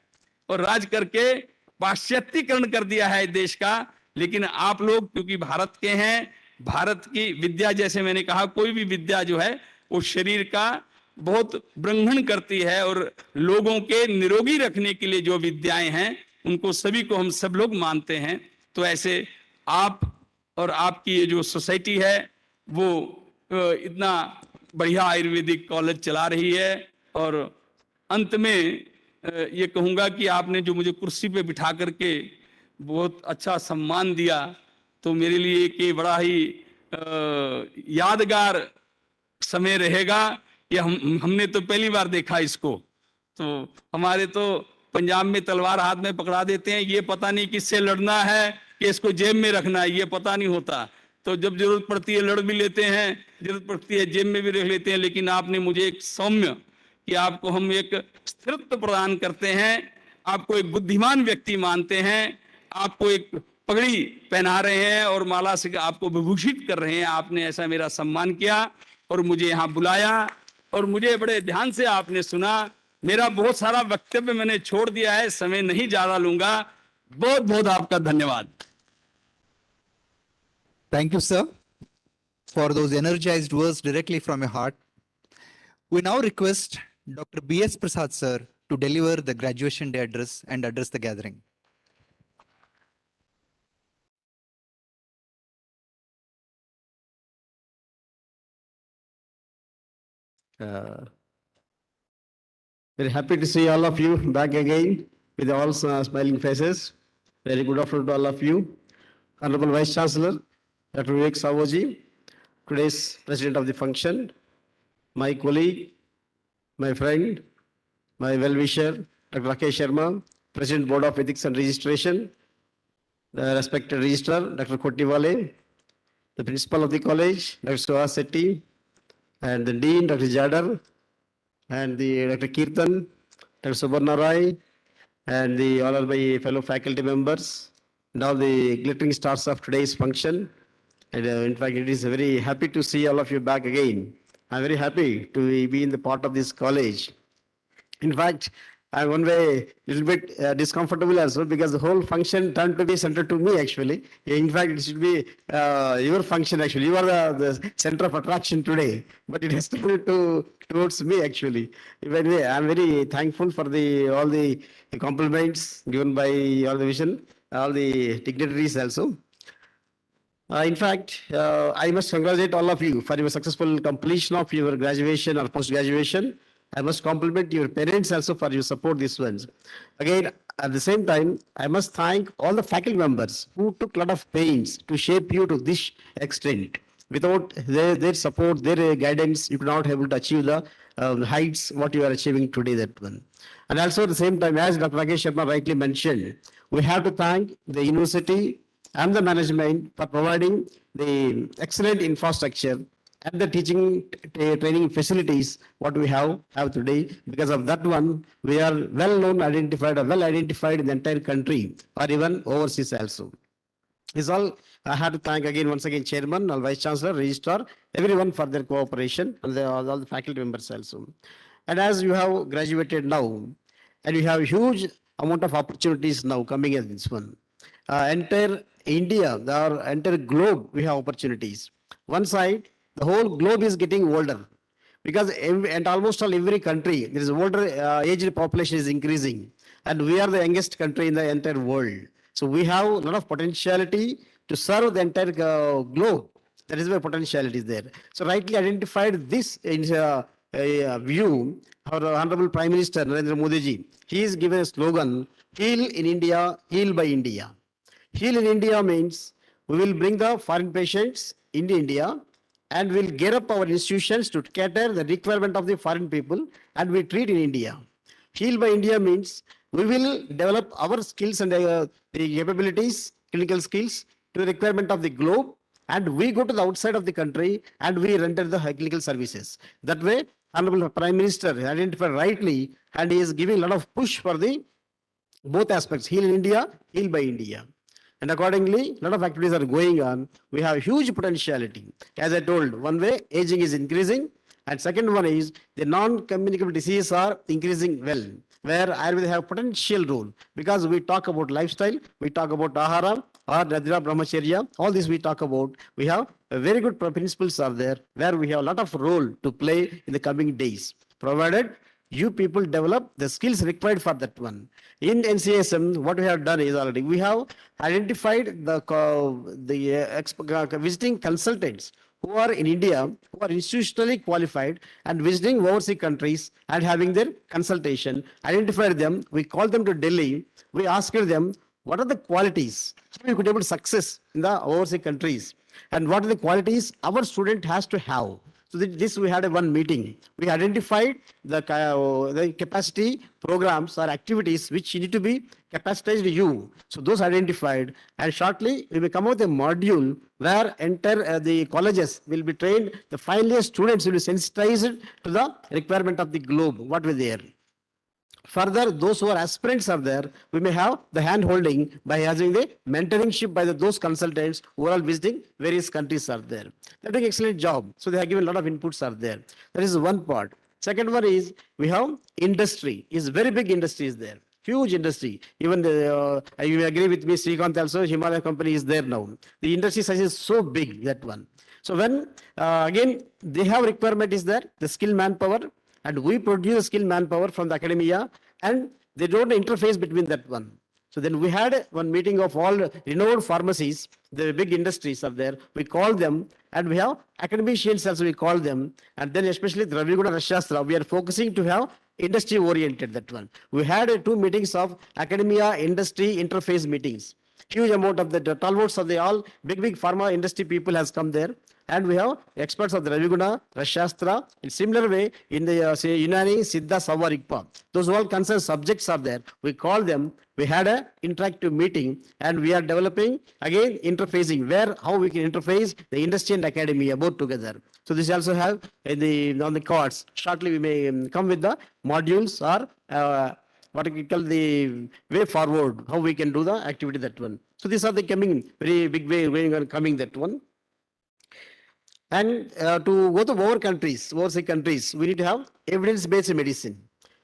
और राज करके पाश्चात्यीकरण कर दिया है देश का। लेकिन आप लोग क्योंकि भारत के हैं, भारत की विद्या, जैसे मैंने कहा, कोई भी विद्या जो है वो शरीर का बहुत ब्रंहण करती है, और लोगों के निरोगी रखने के लिए जो विद्याएं हैं उनको सभी को हम सब लोग मानते हैं। तो ऐसे आप और आपकी ये जो सोसाइटी है वो इतना बढ़िया आयुर्वेदिक कॉलेज चला रही है। और अंत में ये कहूँगा कि आपने जो मुझे कुर्सी पे बिठा करके बहुत अच्छा सम्मान दिया, तो मेरे लिए एक ये बड़ा ही यादगार समय रहेगा कि हमने तो पहली बार देखा इसको। तो हमारे तो पंजाब में तलवार हाथ में पकड़ा देते हैं, ये पता नहीं किससे लड़ना है कि इसको जेब में रखना है, ये पता नहीं होता। तो जब जरूरत पड़ती है लड़ भी लेते हैं, जरूरत पड़ती है जेब में भी रख लेते हैं। लेकिन आपने मुझे एक सौम्य कि आपको हम एक स्थिरत्व प्रदान करते हैं, आपको एक बुद्धिमान व्यक्ति मानते हैं, आपको एक पगड़ी पहना रहे हैं और माला से आपको विभूषित कर रहे हैं। आपने ऐसा मेरा सम्मान किया और मुझे यहाँ बुलाया और मुझे बड़े ध्यान से आपने सुना। मेरा बहुत सारा वक्तव्य मैंने छोड़ दिया है, समय नहीं ज्यादा लूंगा। बहुत बहुत आपका धन्यवाद। Thank you, sir, for those energized words directly from your heart. We now request Dr. B.S. Prasad, sir, to deliver the graduation day address and address the gathering. Very happy to see all of you back again with all smiling faces. Very good afternoon to all of you. Honorable Vice Chancellor, Dr. Vivek Savoji, today's President of the function, my colleague, my friend, my well-wisher, Dr. Rakesh Sharma, President Board of Ethics and Registration, the respected Registrar, Dr. Kottiwale, the Principal of the College, Dr. Suhas Sethi, and the Dean, Dr. Jadar, and the Dr. Kirtan, Dr. Subarna Rai, and all of my fellow faculty members, and all the glittering stars of today's function. And in fact, it is very happy to see all of you back again. I'm very happy to be in the part of this college. In fact, I'm one way a little bit discomfortable as well because the whole function turned to be centered to me actually. In fact, it should be your function actually. You are the center of attraction today, but it has turned towards me actually. Anyway, I'm very thankful for all the compliments given by all the vision, all the dignitaries also. In fact, I must congratulate all of you for your successful completion of your graduation or post-graduation. I must compliment your parents also for your support these ones. Again, at the same time, I must thank all the faculty members who took a lot of pains to shape you to this extent. Without their support, their guidance, you could not be able to achieve the heights what you are achieving today. That one. And also at the same time, as Dr. Rakesh Sharma rightly mentioned, we have to thank the university and the management for providing the excellent infrastructure and the teaching training facilities what we have today. Because of that one, we are well identified in the entire country or even overseas also. Is all I have to thank again once again Chairman, all Vice Chancellor, Registrar, everyone for their cooperation and all the faculty members also. And as you have graduated now, and you have huge amount of opportunities now coming in this one. Entire India, our entire globe, we have opportunities. One side, the whole globe is getting older because and almost all every country, there is older aged population is increasing, and we are the youngest country in the entire world. So we have a lot of potentiality to serve the entire globe. That is where potentiality is there. So rightly identified this in view, our Honorable Prime Minister Narendra Modi ji, he is given a slogan, heal in India, heal by India. Heal in India means we will bring the foreign patients in India and we'll gear up our institutions to cater the requirement of the foreign people and we treat in India. Heal by India means we will develop our skills and the capabilities, clinical skills to the requirement of the globe, and we go to the outside of the country and we render the clinical services. That way, Honorable Prime Minister identified rightly and he is giving a lot of push for the both aspects, heal in India, heal by India. And accordingly, a lot of activities are going on. We have huge potentiality. As I told, one way, aging is increasing. And second one is the non-communicable diseases are increasing well, where Ayurveda have potential role. Because we talk about lifestyle, we talk about Ahara, or Nadira Brahmacharya, all this we talk about. We have a very good principles are there, where we have a lot of role to play in the coming days. Provided you people develop the skills required for that one. In NCSM, what we have done is already, we have identified visiting consultants who are in India, who are institutionally qualified and visiting overseas countries and having their consultation, identified them, we call them to Delhi, we asked them, what are the qualities, how you could able to success in the overseas countries, and what are the qualities our student has to have. So this we had a one meeting. We identified the capacity programs or activities which need to be capacitized you. So those identified, and shortly we will come out with a module where enter the colleges will be trained. The final year students will be sensitized to the requirement of the globe, what were there. Further, those who are aspirants are there, we may have the hand holding by having the mentoringship by those consultants who are all visiting various countries are there. They're doing excellent job. So they have given a lot of inputs are there. That is one part. Second one is we have industry. Is very big industry is there. Huge industry. Even you may agree with me, Srikanth also, Himalaya company is there now. The industry size is so big, that one. So when, again, they have requirement is there, the skill manpower, and we produce skilled manpower from the academia, and they don't interface between that one. So then we had one meeting of all renowned pharmacies, the big industries are there. We call them, and we have academicians also we call them, and then especially the Ravi Guna Rashastra, we are focusing to have industry oriented, that one. We had 2 meetings of academia industry interface meetings. Huge amount of the talvots of the all big pharma industry people has come there. And we have experts of the Ravi Guna, Rashastra. In similar way, in the say Unani, Siddha, Sava, Rigpa. Those all concerned subjects are there. We call them. We had a interactive meeting, and we are developing again interfacing where how we can interface the industry and academia both together. So this also have on the cards. Shortly we may come with the modules or what we call the way forward, how we can do the activity, that one. So these are the coming very big way coming, that one. And to go to overseas countries, we need to have evidence-based medicine.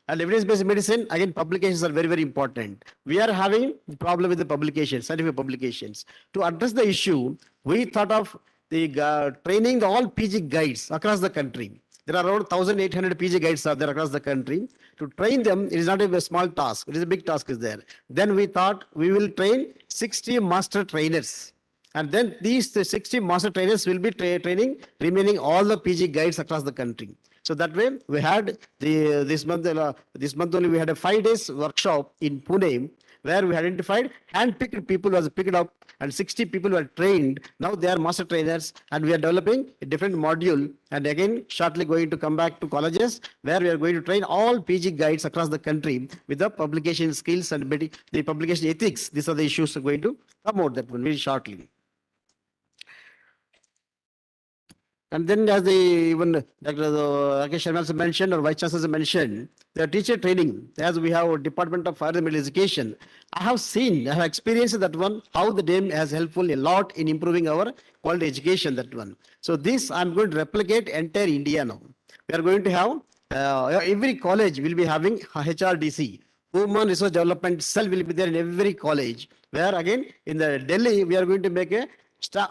And evidence-based medicine, again, publications are very, very important. We are having the problem with the publications, scientific publications. To address the issue, we thought of the training the all PG guides across the country. There are around 1,800 PG guides are there across the country. To train them, it is not a small task. It is a big task is there. Then we thought we will train 60 master trainers. And then these 60 master trainers will be training remaining all the PG guides across the country. So that way we had this month only we had a 5 days workshop in Pune where we identified hand-picked people was picked up and 60 people were trained. Now they are master trainers, and we are developing a different module, and again shortly going to come back to colleges where we are going to train all PG guides across the country with the publication skills and the publication ethics. These are the issues are going to come out that one very shortly. And then as even Dr. Rakesh Sharma also mentioned, or Vice Chancellor mentioned, the teacher training, as we have a Department of Higher Middle Education, I have experienced that one, how the DAME has helpful a lot in improving our quality education, that one. So this I'm going to replicate entire India now. We are going to have, every college will be having HRDC, Human Resource Development Cell will be there in every college, where again in the Delhi, we are going to make a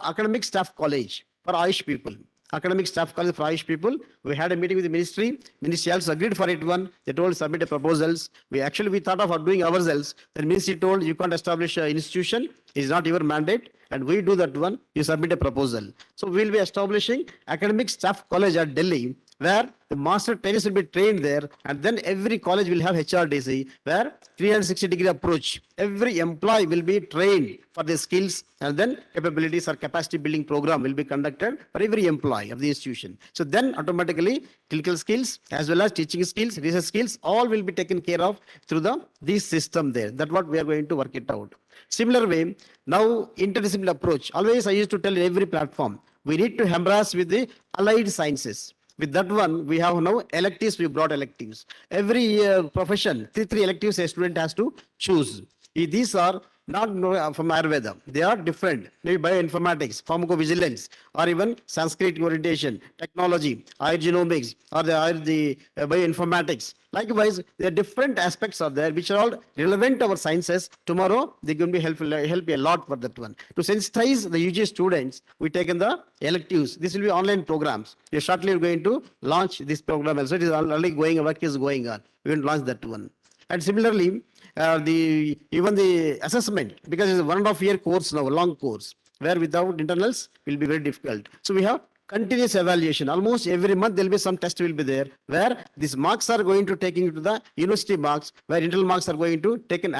academic staff college for Ayush people. Academic staff college for Ayush people. We had a meeting with the ministry. Ministry also agreed for it one. They told submit a proposals. We thought of doing ourselves. The ministry told you can't establish an institution. It is not your mandate. And we do that one. You submit a proposal. So we will be establishing academic staff college at Delhi, where the master trainers will be trained there, and then every college will have HRDC, where 360-degree approach. Every employee will be trained for their skills, and then capabilities or capacity building program will be conducted for every employee of the institution. So then automatically clinical skills as well as teaching skills, research skills, all will be taken care of through this system there. That's what we are going to work it out. Similar way, now interdisciplinary approach. Always I used to tell every platform, we need to embrace with the allied sciences. With that one, we have now electives, we brought electives. Every profession, three electives a student has to choose. These are not from Ayurveda. They are different. Maybe bioinformatics, pharmacovigilance, or even Sanskrit orientation, technology, genomics, or the bioinformatics. Likewise, there are different aspects are there which are all relevant to our sciences. Tomorrow, they can be helpful, help a lot for that one. To sensitize the UG students, we taken the electives. This will be online programs. We are shortly going to launch this program also. It is already going, work is going on. We will launch that one. And similarly, even the assessment, because it's a 1.5 year course now, long course, where without internals will be very difficult. So we have continuous evaluation. Almost every month there will be some test will be there, where these marks are going to taken to the university marks, where internal marks are going to taken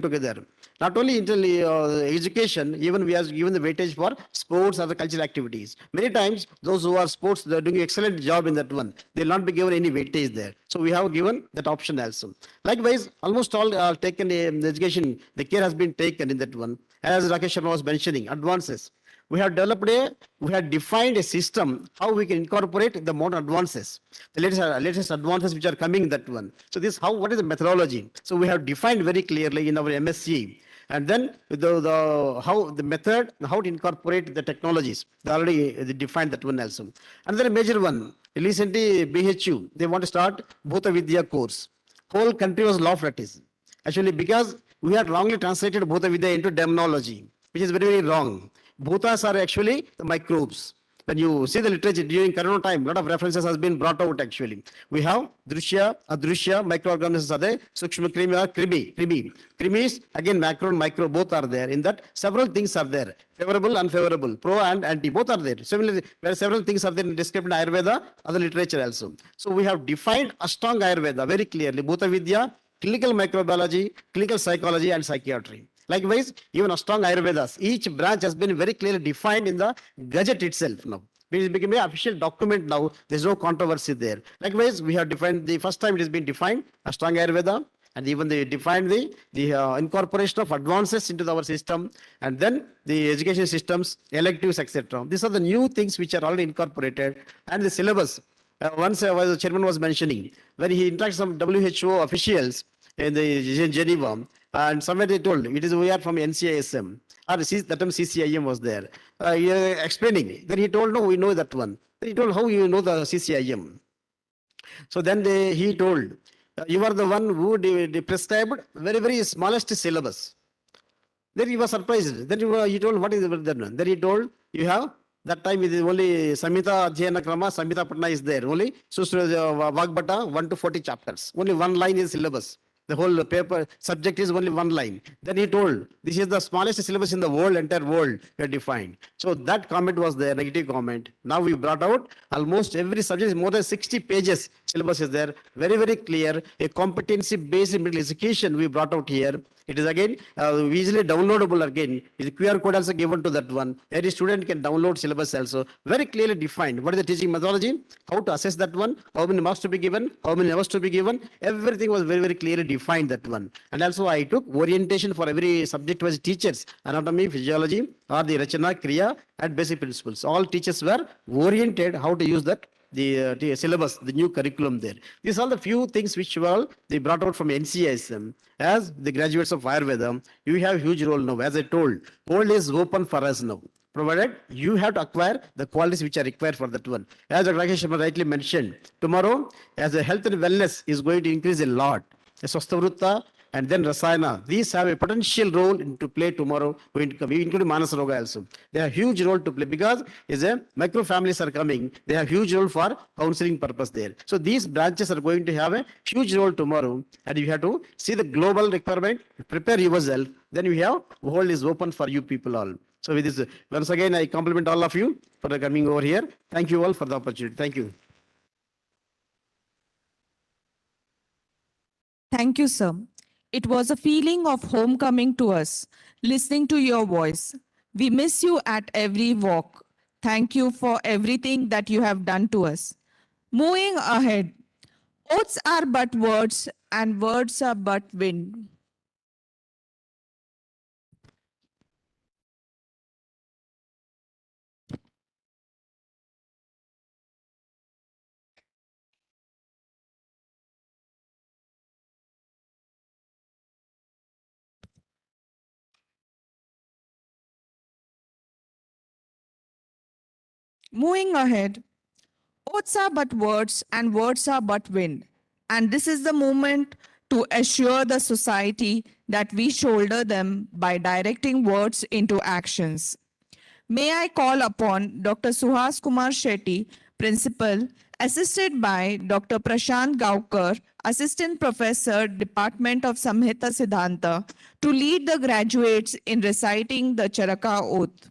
together. Not only education, even we have given the weightage for sports or the cultural activities. Many times, those who are sports, they are doing excellent job in that one. They will not be given any weightage there. So we have given that option also. Likewise, almost all are taken the education, the care has been taken in that one. As Rakesh Sharma was mentioning, advances. We have defined a system how we can incorporate the modern advances, the latest advances which are coming that one. So what is the methodology? So we have defined very clearly in our MSc, and then how the method, how to incorporate the technologies. They defined that one also. Another major one, recently BHU, they want to start Bhuta Vidya course. Whole country was laughed at it. Actually, because we had wrongly translated Bhuta Vidya into demonology, which is very, very wrong. Bhutas are actually the microbes. When you see the literature during Corona time, a lot of references has been brought out actually. We have Drishya, Adrishya, microorganisms are there, Sukshma Krimi or Krimi. Krimi is again macro and micro, both are there. In that, several things are there. Favorable, unfavorable, pro and anti, both are there. Similarly, where several things are there described in Ayurveda, other literature also. So we have defined Ashtanga Ayurveda very clearly. Bhuta Vidya, clinical microbiology, clinical psychology, and psychiatry. Likewise, even Ashtanga Ayurvedas, each branch has been very clearly defined in the Gazette itself now. It became an official document now. There's no controversy there. Likewise, we have defined the first time it has been defined Ashtanga Ayurveda, and even they defined the incorporation of advances into our system, and then the education systems, electives, etc. These are the new things which are already incorporated, and the syllabus. Once the chairman was mentioning, when he interacts some WHO officials in the Geneva, and somewhere they told we are from NCISM, or that time CCIM was there. Explaining, then he told, no, we know that one. Then he told, how you know the CCIM? So then he told, you are the one who prescribed very, very smallest syllabus. Then he was surprised. Then he told, what is that? Then he told, you have, that time it is only Samhita Adhyayana Krama, Samhita Patna is there. Only Vagbata, 1 to 40 chapters. Only one line is syllabus. The whole paper subject is only one line. Then he told, this is the smallest syllabus in the world, entire world we have defined. So that comment was there, negative comment. Now we brought out almost every subject is more than 60 pages syllabus is there. Very, very clear. A competency-based middle education we brought out here. It is again easily downloadable again. The QR code also given to that one. Every student can download syllabus also. Very clearly defined. What is the teaching methodology? How to assess that one? How many marks to be given? How many hours to be given? Everything was very, very clearly defined that one. And also I took orientation for every subject was teachers. Anatomy, physiology, or the Rachana, Kriya, and basic principles. All teachers were oriented how to use that the syllabus, the new curriculum there. These are the few things which were they brought out from NCISM. As the graduates of Ayurveda, you have huge role now. As I told, world is open for us now. Provided you have to acquire the qualities which are required for that one. As Dr. Rakesh Sharma rightly mentioned, tomorrow, as a health and wellness is going to increase a lot. A Swasthavrutta and then Rasayana, these have a potential role to play tomorrow, including Manas Roga also. They have huge role to play because as a micro families are coming, they have huge role for counseling purpose there. So these branches are going to have a huge role tomorrow, and you have to see the global requirement, prepare yourself, then you have world is open for you people all. So with this, once again, I compliment all of you for coming over here. Thank you all for the opportunity. Thank you. Thank you, sir. It was a feeling of homecoming to us, listening to your voice. We miss you at every walk. Thank you for everything that you have done to us. Moving ahead, oaths are but words, and words are but wind. Moving ahead, oaths are but words and words are but wind. And this is the moment to assure the society that we shoulder them by directing words into actions. May I call upon Dr. Suhas Kumar Shetty, Principal, assisted by Dr. Prashant Gaukar, Assistant Professor, Department of Samhita Siddhanta, to lead the graduates in reciting the Charaka Oath.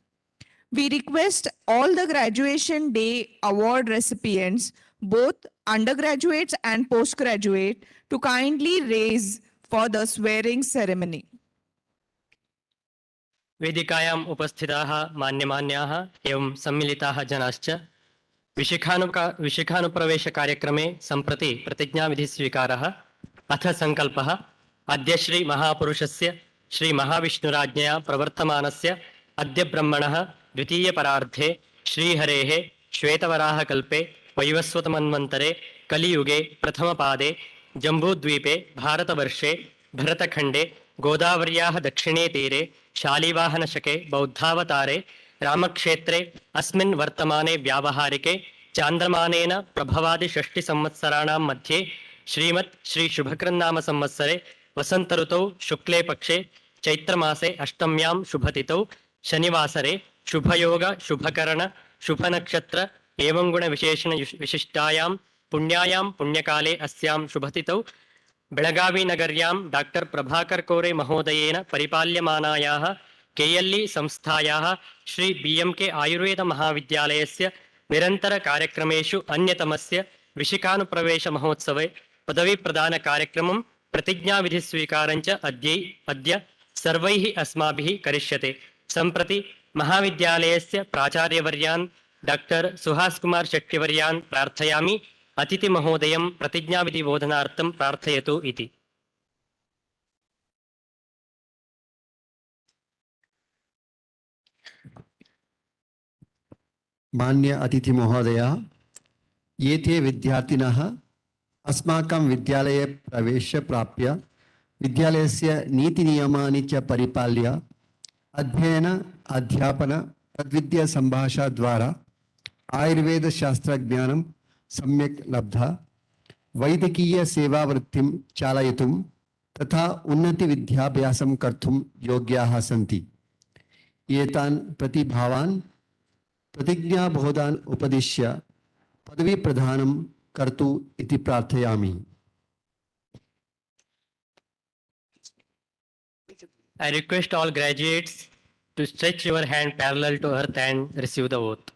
We request all the Graduation Day award recipients, both undergraduates and postgraduate, to kindly raise for the swearing ceremony. वेदिकायाम् उपस्थिताः मान्यमान्याः एवं सम्मिलिताः जनाश्च विशिखानुप्रवेशकार्यक्रमे सम्प्रति प्रतिज्ञाविधिस्वीकारः अथ सङ्कल्पः अद्य श्रीमहापुरुषस्य श्रीमहाविष्णुराज्ञया प्रवर्तमानस्य अद्य ब्रह्मणः द्वितीयपरार्धे श्रीहरेः श्वेतवराहकल्पे वैवस्वतमन्वन्तरे कलियुगे प्रथमपादे जम्बूद्वीपे भारतवर्षे भरतखण्डे गोदावर्याः दक्षिणे तीरे शालिवाहनशके बौद्धावतारे रामक्षेत्रे अस्मिन् वर्तमाने व्यावहारिके चान्द्रमानेन प्रभवादिषष्टिसंवत्सराणां मध्ये श्रीमत् श्री शुभकृन्नाम संवत्सरे वसन्तऋतौ शुक्ले पक्षे चैत्रमासे अष्टम्यां शुभतिथौ शनिवासरे शुभयोग शुभकरण शुभनक्षत्र एवं गुणविशेषण विशिष्टायां पुण्यायां पुण्यकाले अस्यां शुभतिथौ बेळगावीनगर्यां डॉक्टर प्रभाकर कोरे महोदयेन परिपाल्यमानायाः केएलई संस्थायाः श्री बीएमके आयुर्वेद महाविद्यालयस्य निरन्तरकार्यक्रमेषु अन्यतमस्य विशिखानुप्रवेशमहोत्सवे पदवीप्रदानकार्यक्रमं प्रतिज्ञाविधिस्वीकारञ्च अद्य सर्वैः अस्माभिः करिष्यते। सम्प्रति महाविद्यालयस्य प्राचार्यवर्यान् डॉक्टर सुहास कुमार शेट्टिवर्यान् प्रार्थयामि अतिथिमहोदयं प्रतिज्ञाविधिबोधनार्थं प्रार्थयतु इति। मान्य अतिथि महोदय, ये थे विद्यार्थिनः अस्माकं विद्यालये प्रवेश प्राप्य विद्यालयस्य नीतिनियमानि च परिपाल्य अध्ययन अध्यापन तद्विद्या संभाषा द्वारा आयुर्वेद शास्त्रज्ञानं सम्यक् लब्धा वैद्यकीय सेवावृत्तिं चालयितुं तथा उन्नति विद्याभ्यासं कर्तुं योग्याः सन्ति। एतान् प्रतिभावान् प्रतिज्ञाबोधान् उपदिश्य पदवी प्रदानं कर्तु इति प्रार्थयामि। I request all graduates to stretch your hand parallel to earth and receive the oath.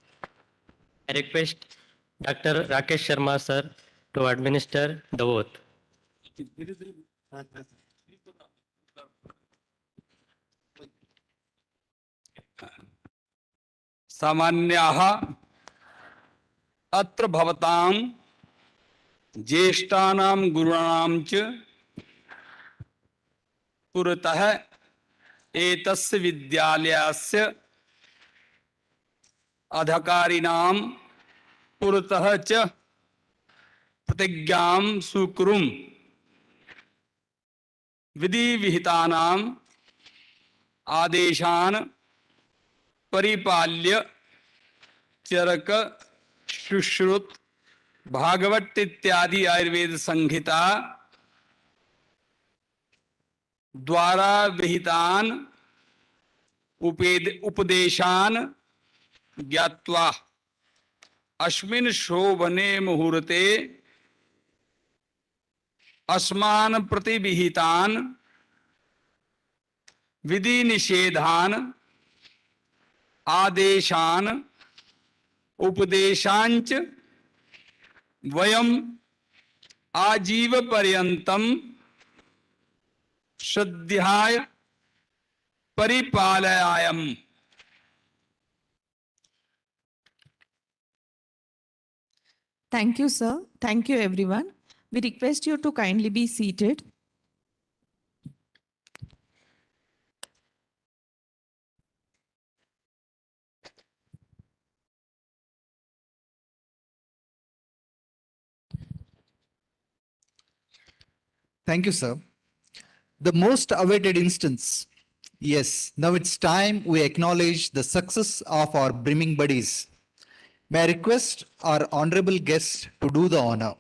I request Dr. Rakesh Sharma sir to administer the oath. सामान्याः अत्र भवतां ज्येष्ठानां गुरूणां च पुरतः एतस्य विद्यालयस्य अधिकारिणां पुरतः च प्रतिज्ञां स्वीकुरुं विधिविहितानां आदेशान् परिपाल्य चरक सुश्रुत भागवत इत्यादि आयुर्वेद संहिता द्वारा विहितान् उपदेशान् ज्ञात्वा अस्मिन् शोभने मुहूर्ते अस्मान् प्रतिविहितान् विधि निषेधान् आदेशान् उपदेशांच वयम् आजीव पर्यन्तं श्रद्धाय परिपालयाम। Thank you, sir. Thank you, everyone. We request you to kindly be seated. Thank you, sir. The most awaited instance. Yes, now it's time we acknowledge the success of our brimming buddies. May I request our honorable guests to do the honor.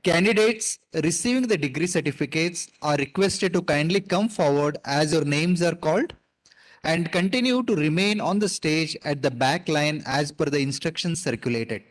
Candidates receiving the degree certificates are requested to kindly come forward as your names are called and continue to remain on the stage at the back line as per the instructions circulated.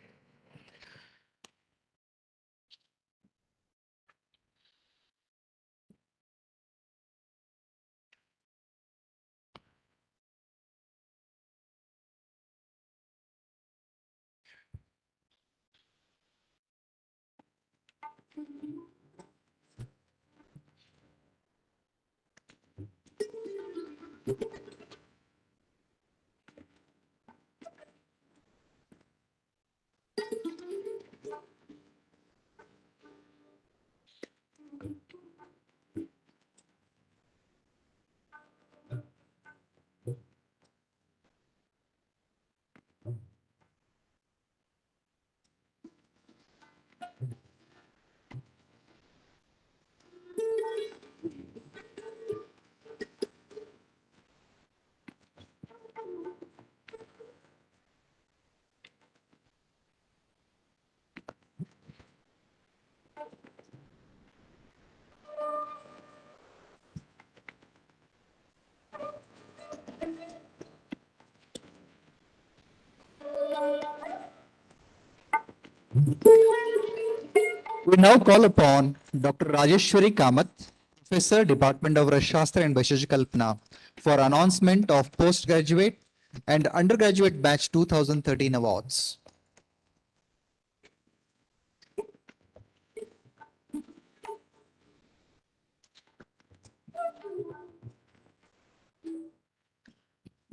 We now call upon Dr. Rajeshwari Kamath, Professor, Department of Rashastra and Vaisheshika Kalpana, for announcement of postgraduate and undergraduate batch 2013 awards.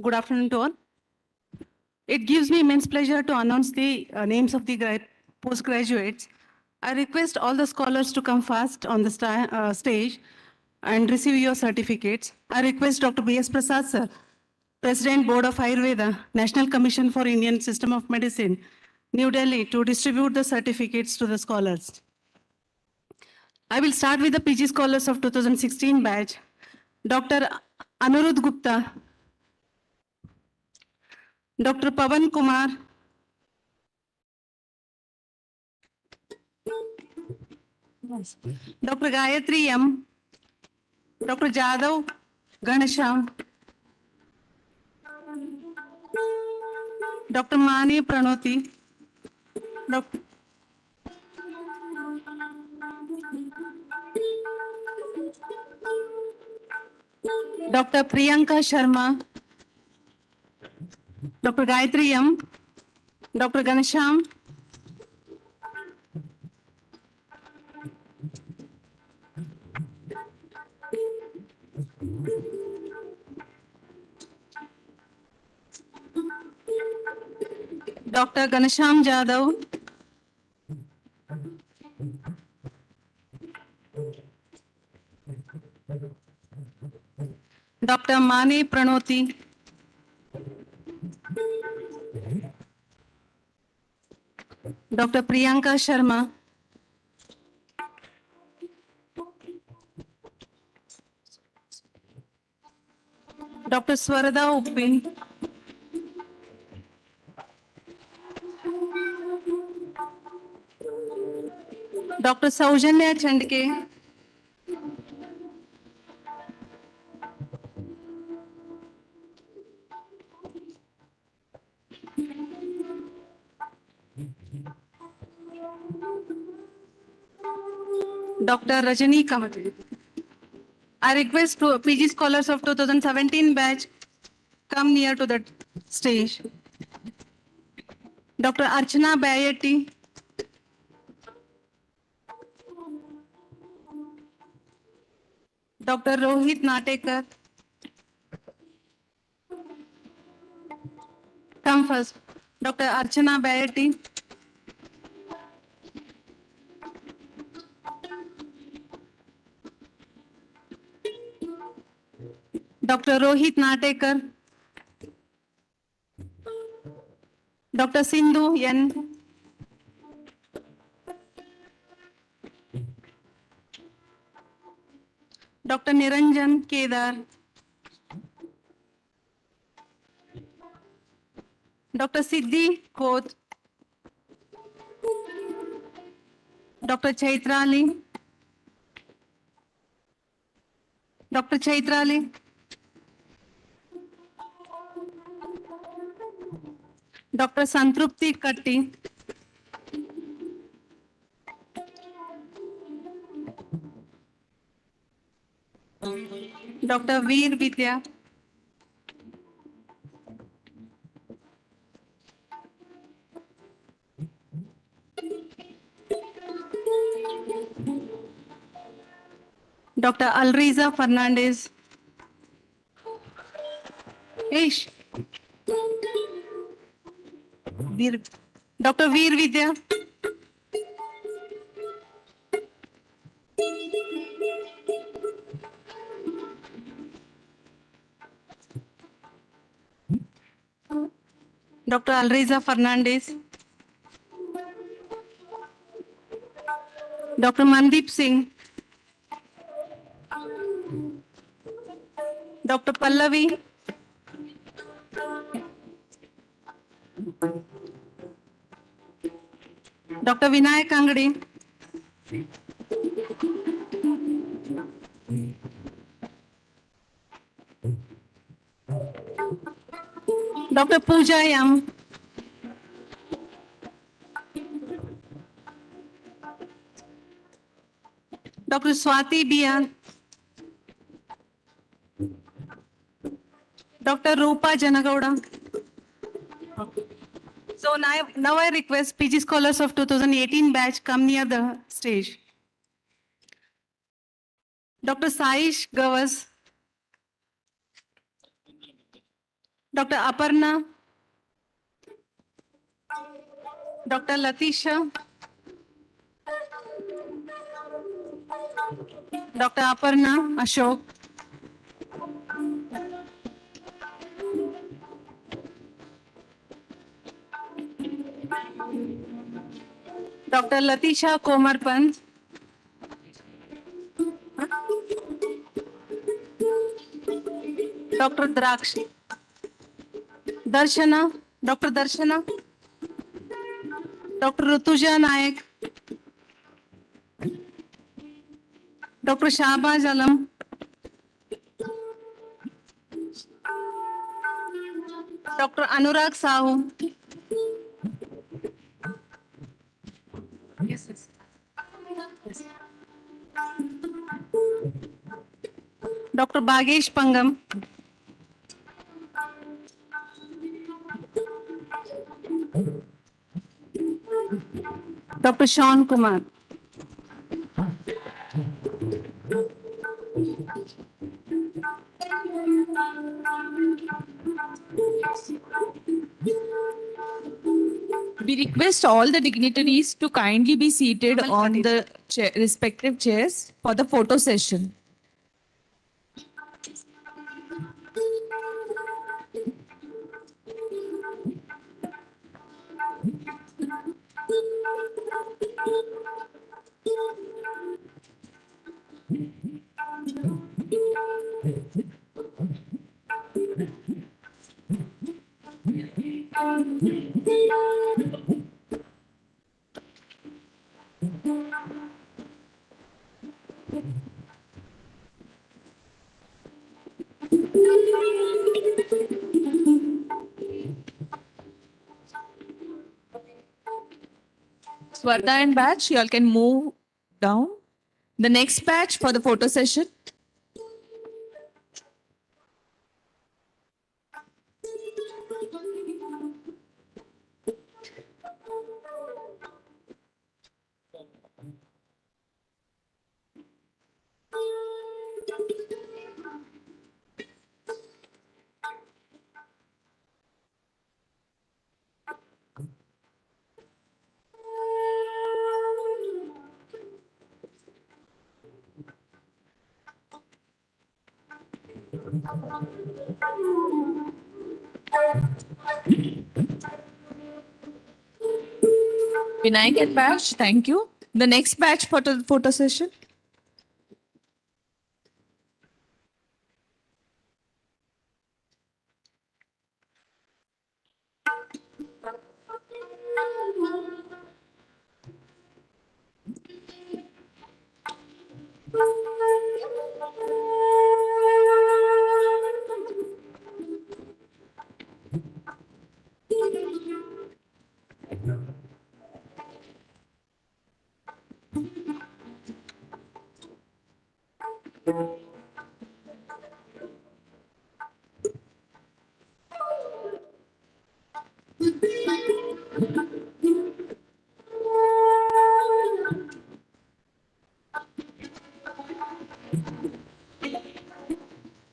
Good afternoon to all. It gives me immense pleasure to announce the names of the postgraduates. I request all the scholars to come fast on the stage and receive your certificates. I request Dr. B.S. Prasad, sir, President, Board of Ayurveda, National Commission for Indian System of Medicine, New Delhi, to distribute the certificates to the scholars. I will start with the PG Scholars of 2016 batch. Dr. Anuruddh Gupta, Dr. Pavan Kumar, Dr. Gayatri M, Dr. Jadhav Ganesham, Dr. Mani Pranoti, Dr. Priyanka Sharma, Dr. Gayatri M, Dr. Ganesham, Dr. Ganesham Jadhav, Dr. Mani Pranoti, Dr. Priyanka Sharma, Dr. Swarada Uppin, Dr. Saujanya Chandke, Dr. Rajani Kamat. I request PG Scholars of 2017 batch come near to the stage. Dr. Archana Bayati, Dr. Rohit Natekar, come first. Dr. Archana Bayati, Dr. Rohit Natekar, Dr. Sindhu N, Dr. Niranjan Kedar, Dr. Siddhi Koth, Dr. Chaitrali. Dr. Chaitrali. Dr. Santrupti Katti. Dr. Veer Vidya. Dr. Alriza Fernandez. Ish. Dr. Veer Vidya. Dr. Alriza Fernandez. Dr. Mandeep Singh. Dr. Pallavi. Dr. Vinayak Angadi. Dr. Pooja Yam. Dr. Swati Bia. Dr. Rupa Janagowda. So now I request PG Scholars of 2018 batch come near the stage. Dr. Saish Gavas. Dr. Aparna. Dr. Latisha. Dr. Aparna Ashok. Dr. Latisha Komar Pant. Dr. Drakshi. Darshana. Dr. Darshana. Dr. Rutuja Nayak. Dr. Shahbaz Alam. Dr. Anurag Sahu. Yes, yes. Dr. Bagesh Pangam. Dr. Sean Kumar. We request all the dignitaries to kindly be seated on the respective chairs for the photo session. Swarda and batch, you all can move down. The next batch for the photo session. Vinayak and batch, thank you. The next batch for the photo session.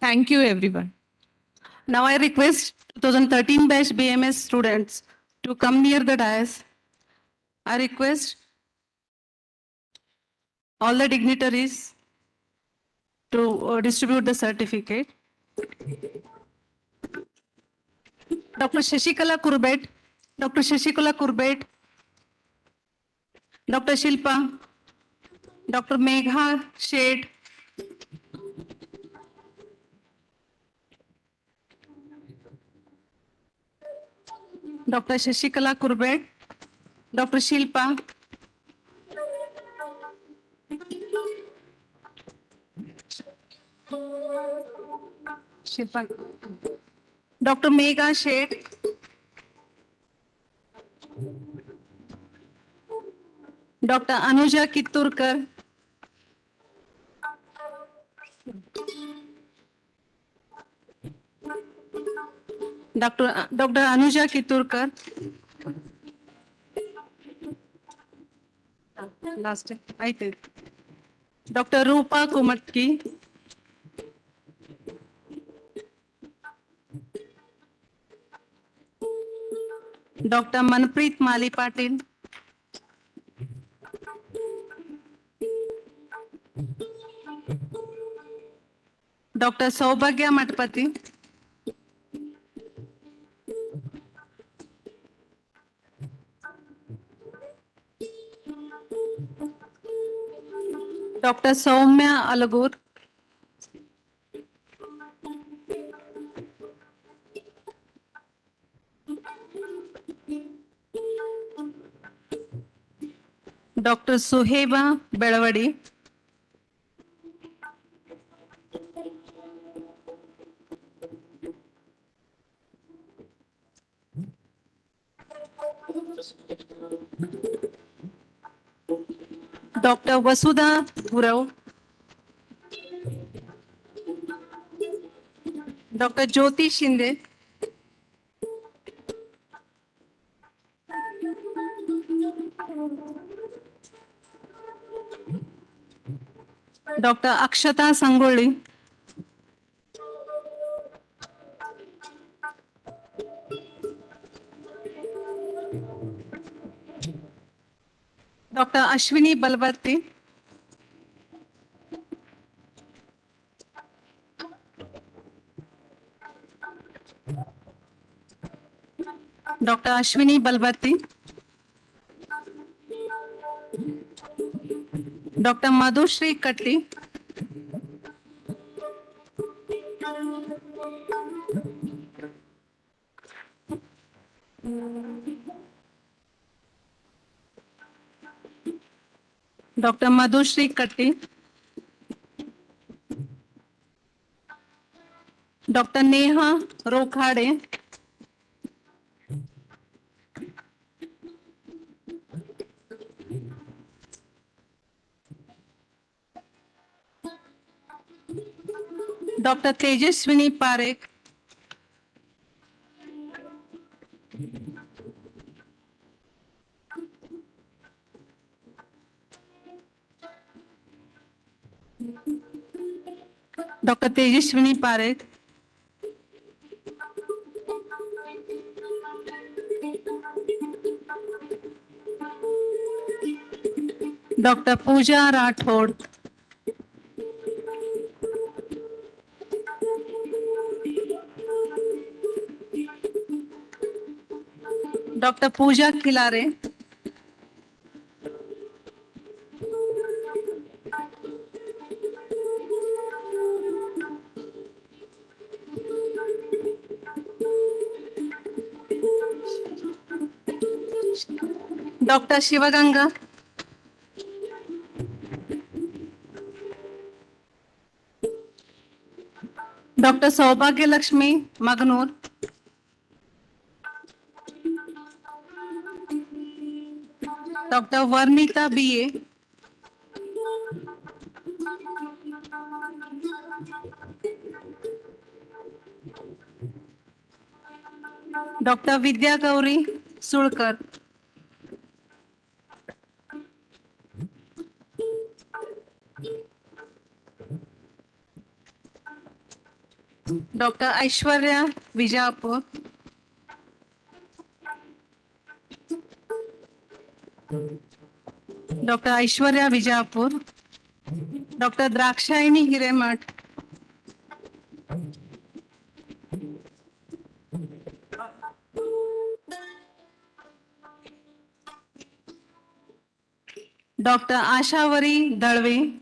Thank you, everyone. Now I request 2013 batch BMS students to come near the dais. I request all the dignitaries to distribute the certificate. Dr. Shashikala Kurbet, Dr. Shashikala Kurbet, Dr. Shilpa, Dr. Megha Shade, Dr. Shashikala Kurbet, Dr. Shilpa, Shilpa, Dr. Megha Shade, Dr. Anuja Kitturkar, Dr. Anuja Kitturkar. Last, I think. Dr. Rupa Kumatki. Dr. Manpreet Mali Patil. Dr. Saubhagya Matpati. Dr. Soumya Alagur. Dr. Suheba Belavadi. Dr. Vasudha Gurau. Dr. Jyoti Shinde. Dr. Akshata Sangoli. Dr. Ashwini Balwati. Dr. Ashwini Balwati. Dr. Madhushri Katti. Dr. Madhushri Katti. Dr. Neha Rokhade. Dr. Tejaswini Parekh. Dr. Tejaswini Parekh. Dr. Pooja Rathod. Dr. Pooja Khilare. Dr. Shivaganga. Dr. Saubhagya Lakshmi Magnur. Dr. Varnita B.A. Dr. Vidya Gauri Sulkar. Dr. Aishwarya Vijapur. Dr. Aishwarya Vijapur. Dr. Drakshayani Hiremat. Dr. Ashavari Dalve.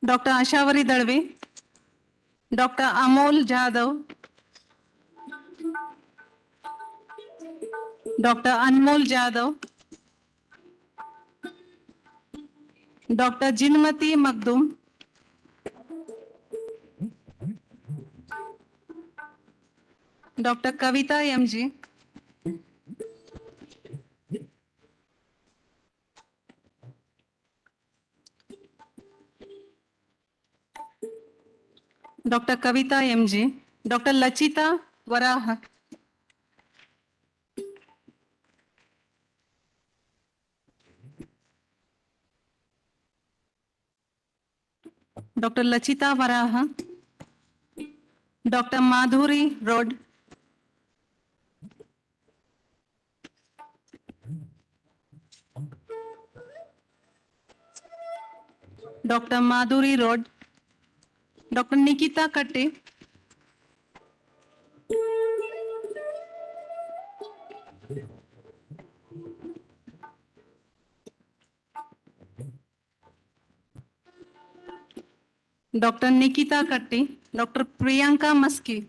Dr. Ashavari Dalve. Dr. Amol Jadhav. Dr. Anmol Jadhav. Dr. Jinmati Magdum. Dr. Kavita MG. Dr. Kavita MG. Dr. Lachita Varaha. Dr. Lachita Varaha. Dr. Madhuri Rod. Dr. Madhuri Rod. Dr. Nikita Katte. Dr. Nikita Katte. Dr. Priyanka Maski.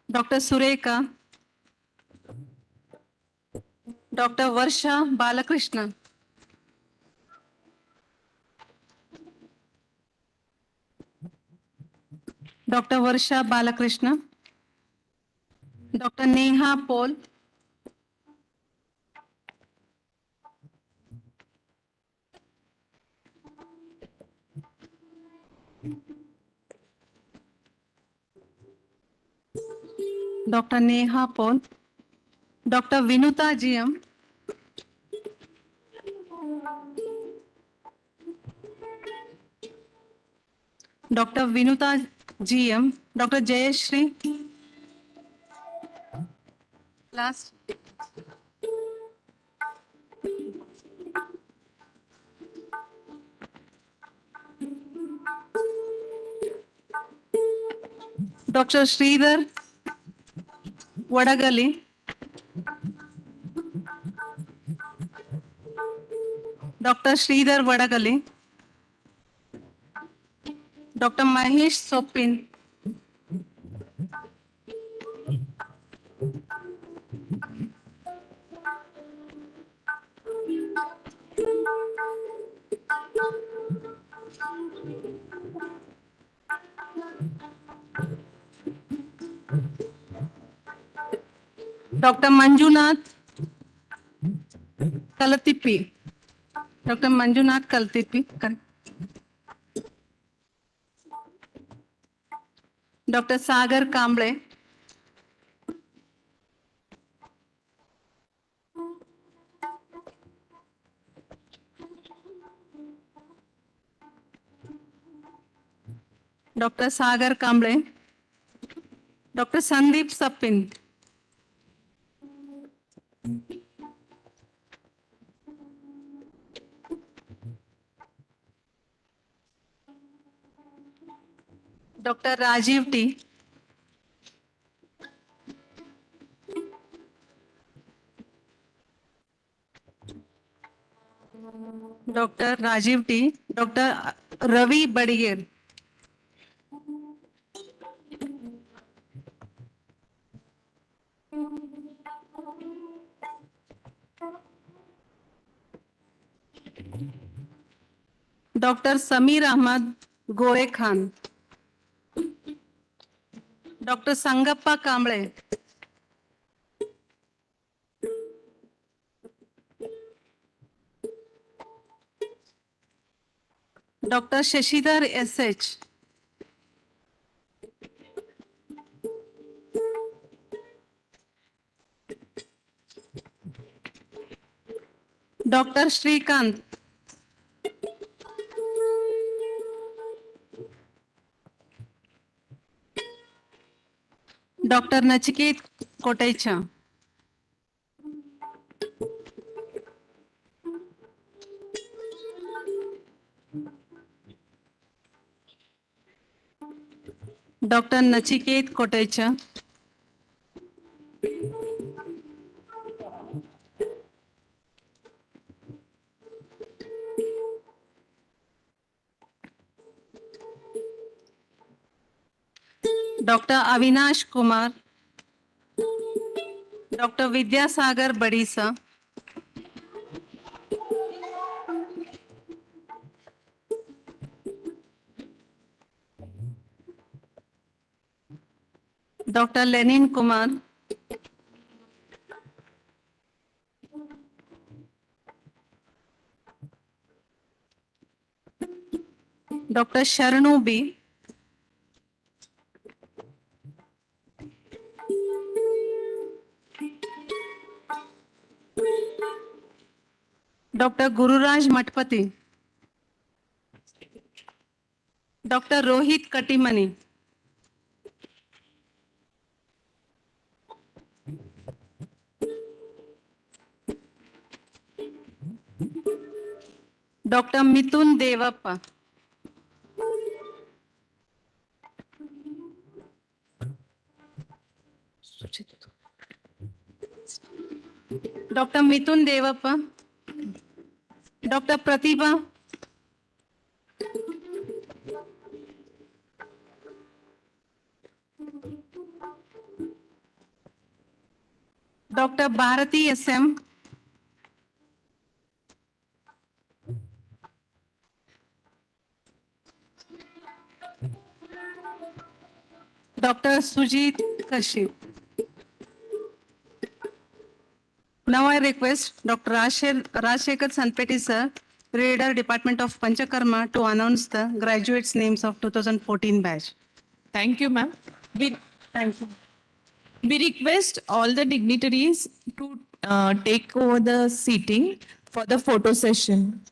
Dr. Sureka. Dr. Varsha Balakrishna. Dr. Varsha Balakrishna. Dr. Neha Paul. Dr. Neha Paul. Dr. Vinuta GM. Dr. Vinuta GM. Dr. Jayashri. Last. Dr. Sridhar Vadagali. Dr. Sridhar Vadagali. Dr. Mahesh Sopin. Dr. Manjunath Kalatipi. Dr. Manjunath Kalatipi. Dr. Sagar Kamble. Dr. Sagar Kamble. Dr. Sandeep Sapin. Dr. Rajiv T. Dr. Rajiv T. Dr. Ravi Badigir. Dr. Samir Ahmad Gore Khan. Dr. Sangappa Kamble. Dr. Shashidhar S.H. Dr. Shrikant. Dr. Nachiket Kotecha. Dr. Nachiket Kotecha. Dr. Avinash Kumar. Dr. Vidyasagar Badisa. Dr. Lenin Kumar. Dr. Sharnu B. Dr. Gururaj Matpati. Dr. Rohit Katimani. Dr. Mithun Devappa. Dr. Mithun Devappa. Dr. Pratibha. Dr. Bharati S.M. Dr. Sujit Kaship. Now I request Dr. Rajshekhar Sanpeti sir, Reader Department of Panchakarma, to announce the graduates' names of 2014 batch. Thank you, ma'am. Thank you. We request all the dignitaries to take over the seating for the photo session.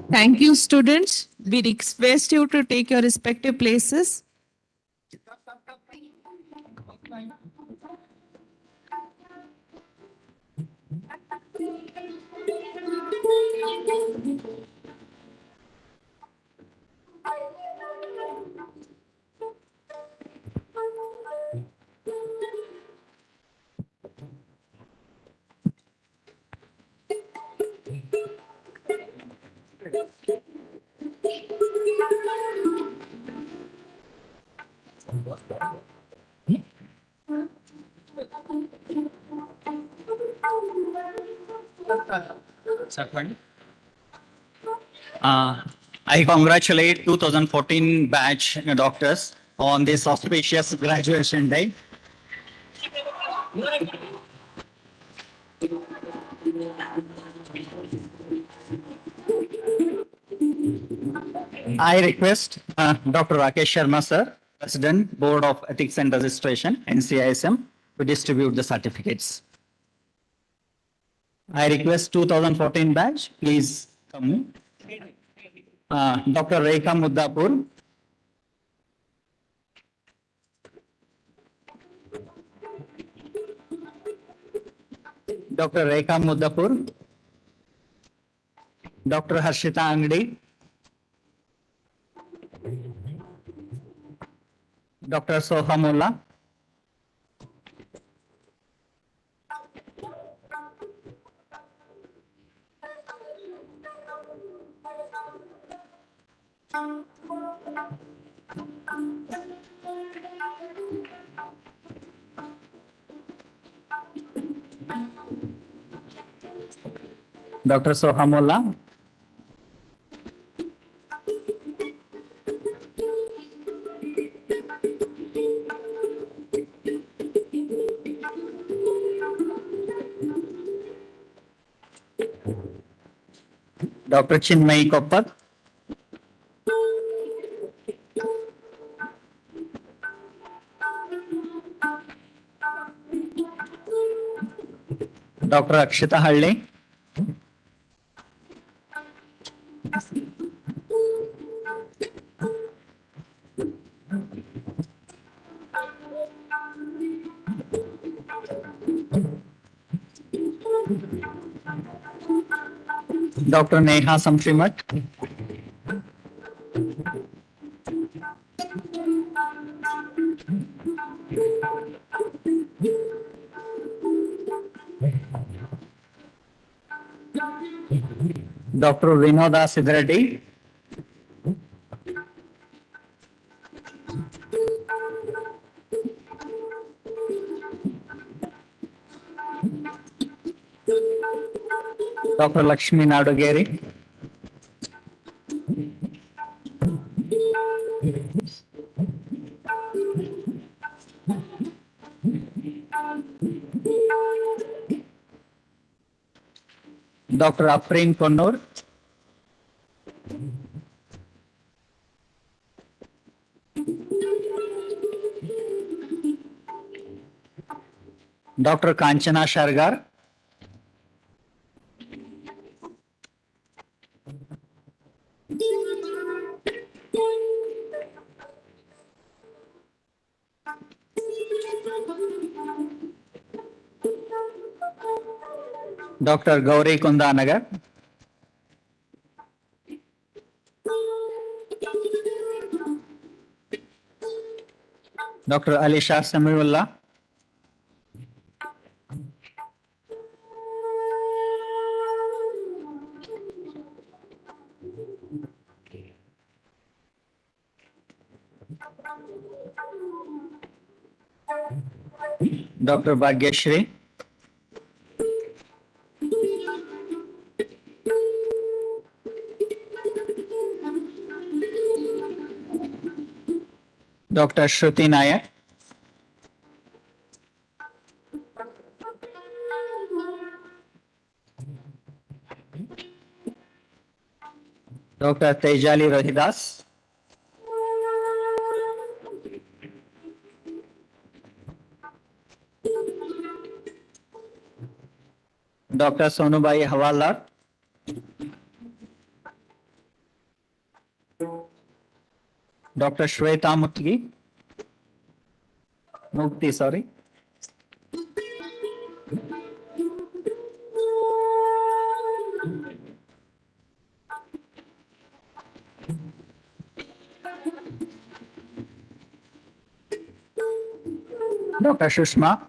Thank you, students. We request you to take your respective places. I congratulate 2014 batch doctors on this auspicious graduation day. I request Dr. Rakesh Sharma, sir, President, Board of Ethics and Registration, NCISM, to distribute the certificates. I request 2014 batch, please come. Dr. Rekha Muddapur. Dr. Rekha Muddapur. Dr. Harshita Angdi. Dr. Soha Mullah. Dr. Soha Mullah. Dr. Chinmay Koppat. Dr. Akshita Halli. Dr. Neha Samshimat. Dr. Vinoda Sidreddy. Dr. Lakshmi Nadugeri. Dr. Afreen Konnur. Dr. Kanchana Shargar. Dr. Gauri Kundanagar. Dr. Alisha Samiullah. Dr. Bhagyashri. Dr. Shruti Nayak. Dr. Tejali Rohidas. Dr. Sonubai Hawalkar. Dr. Shweta Mukti, sorry. Dr. Shushma.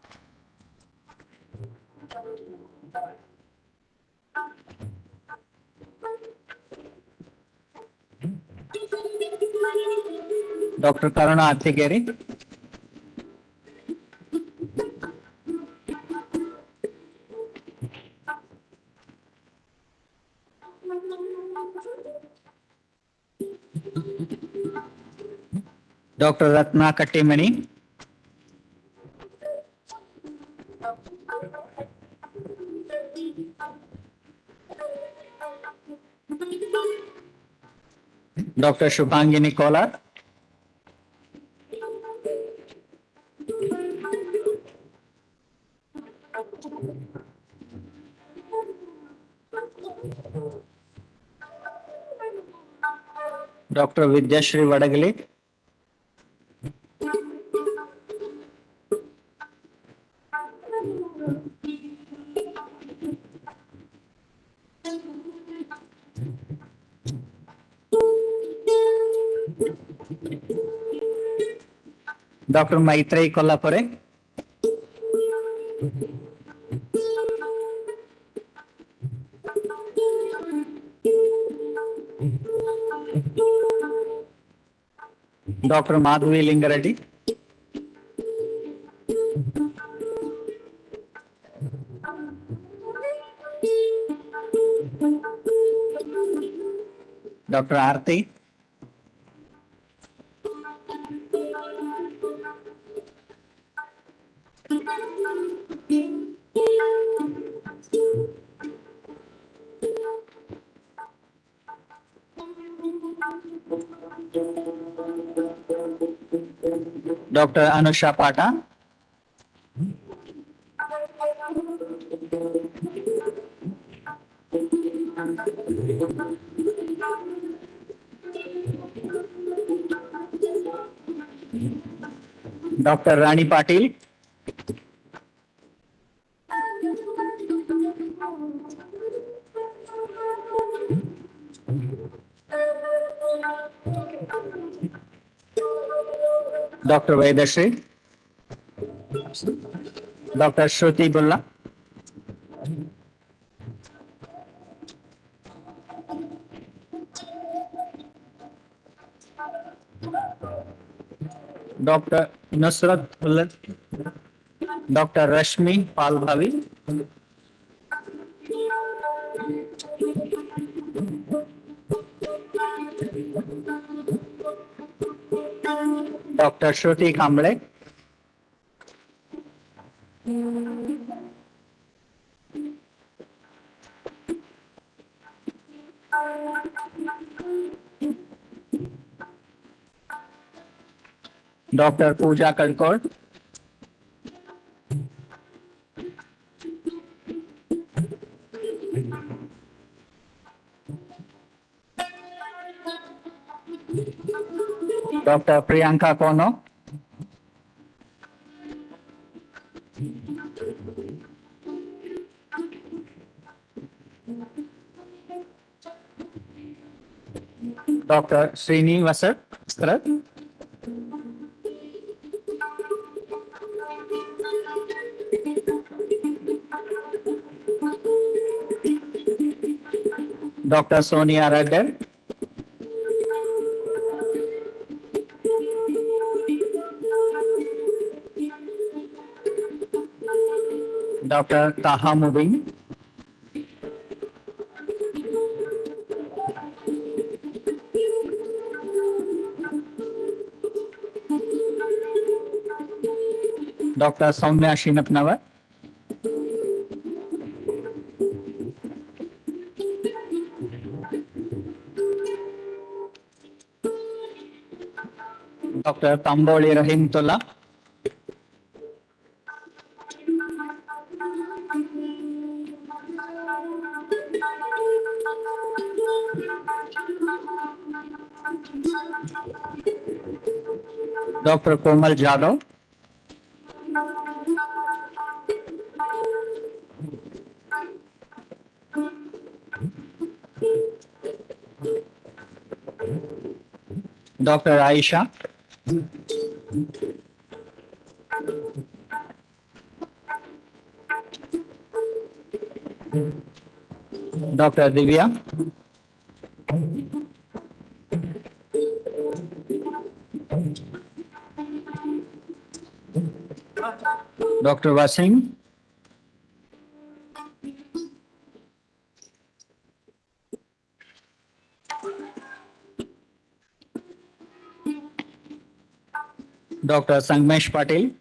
Dr. Karuna Athigeri. Dr. Ratna Kattimani. Dr. Shubhangini Kolar. Dr. Vidyashri Vadagali. Dr. Maitreyi Kollapure. Dr. Madhavi Lingareddy. Dr. Aarti. Dr. Anusha Pata. Dr. Rani Patil. Dr. Vedashri. Dr. Shruti Bulla. Dr. Nusrat Ullah. Dr. Rashmi Palbhavi. Dr. Shruti Kamble. Dr. Pooja Kadkor. Dr. Priyanka Kono. Dr. Srinivasa Strat. Dr. Sonia Redder. Dr. Taha Mubin. Dr. Soumya Shinapnavar. Dr. Tamboli Rahimtullah. Dr. Komal Jadhav. Dr. Aisha. Dr. Divya. Dr. Wasim. Dr. Sangmesh Patil.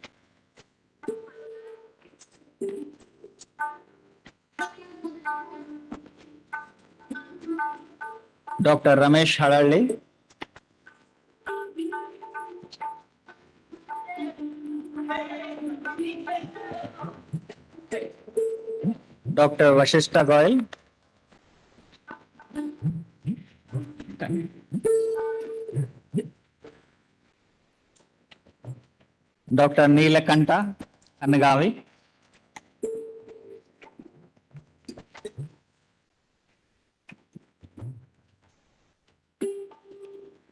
Dr. Ramesh Haralli. Dr. Vashishta Goyal. Dr. Neelakanta Anagavi.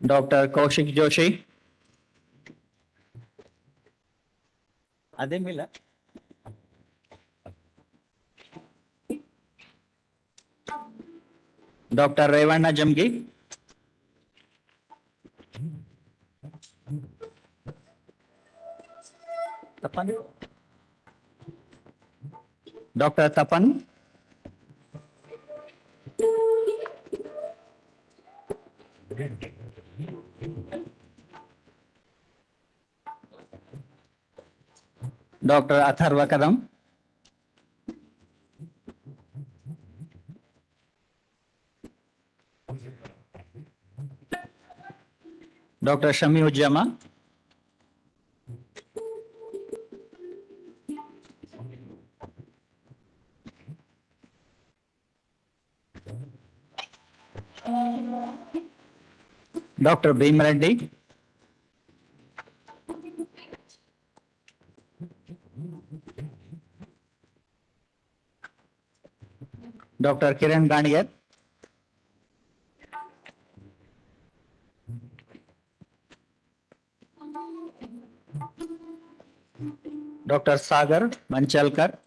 Dr. Kaushik Joshi. Ademila. Dr. Revana Jamgi. Tapan. Dr. Tapan. Dr. Atharva Kadam. Dr. Shami Ujjama. Dr. Bhim Reddy. Dr. Kiran Ganiyar. Dr. Sagar Manchalkar.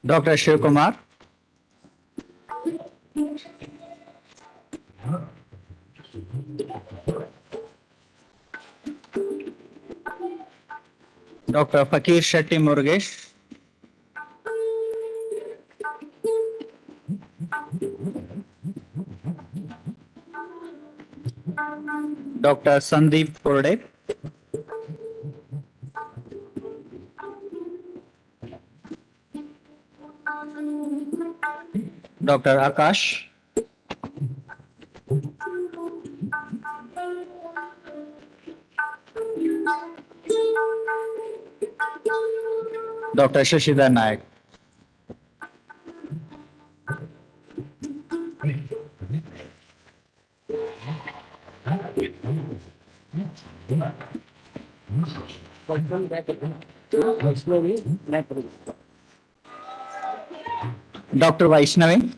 Dr. Shiv Kumar. Dr. Fakir Shetty Murugesh. Dr. Sandeep Purde. Dr. Akash. Dr. Shashidhar Nayak. Dr. Vaishnavi.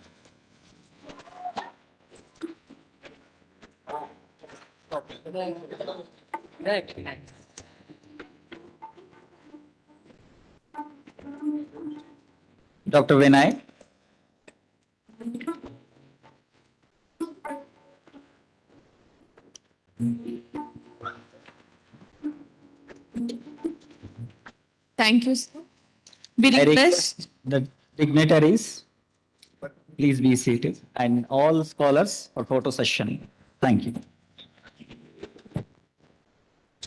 Dr. Vinay. Thank you, sir. We I request, request the dignitaries, please be seated, and all scholars for photo session. Thank you.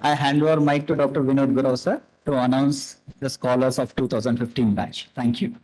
I hand over mic to Dr. Vinod Gurov, sir, to announce the scholars of 2015 batch. Thank you.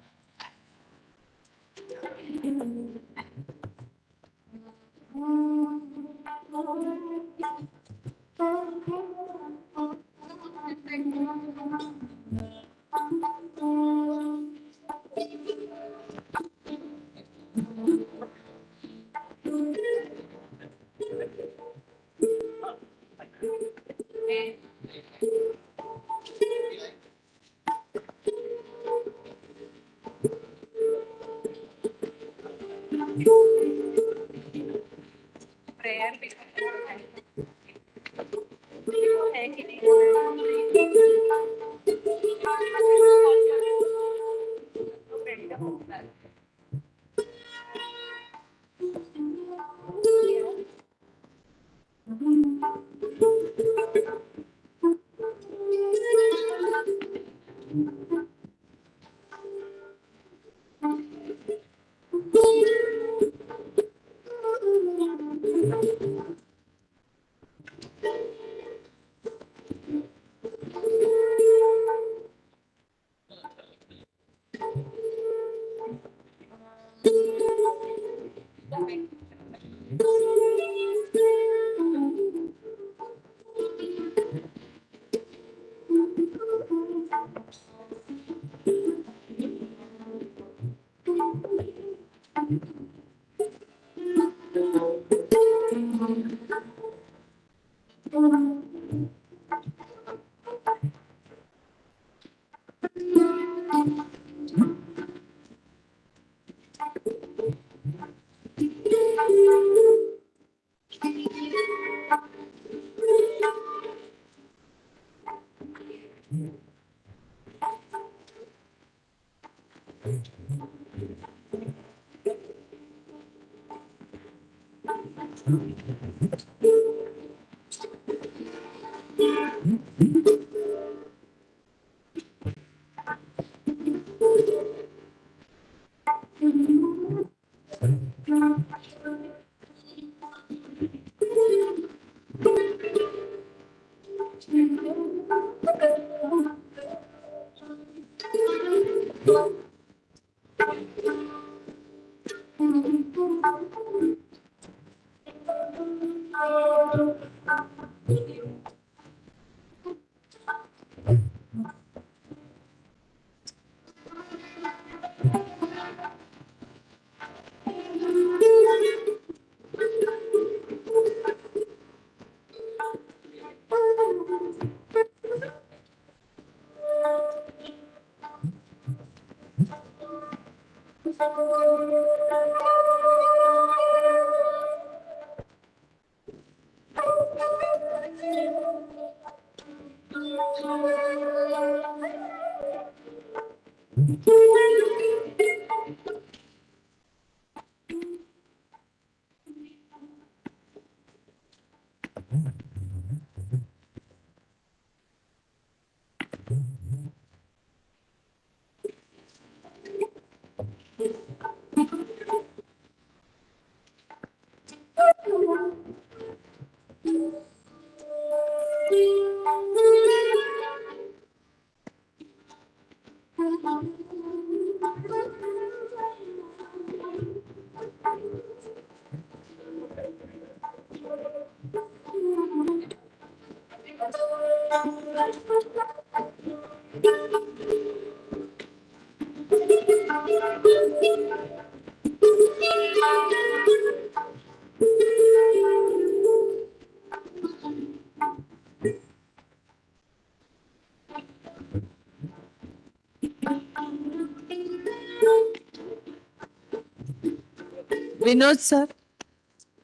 Vinod sir,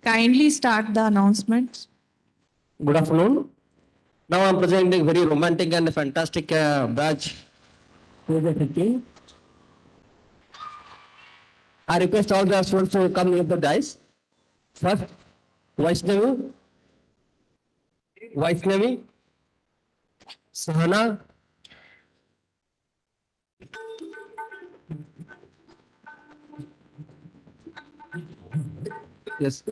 kindly start the announcements. Good afternoon. Now I'm presenting very romantic and fantastic batch. I request all the students to come near the dice. First, Vaishnavi, Sahana, yes,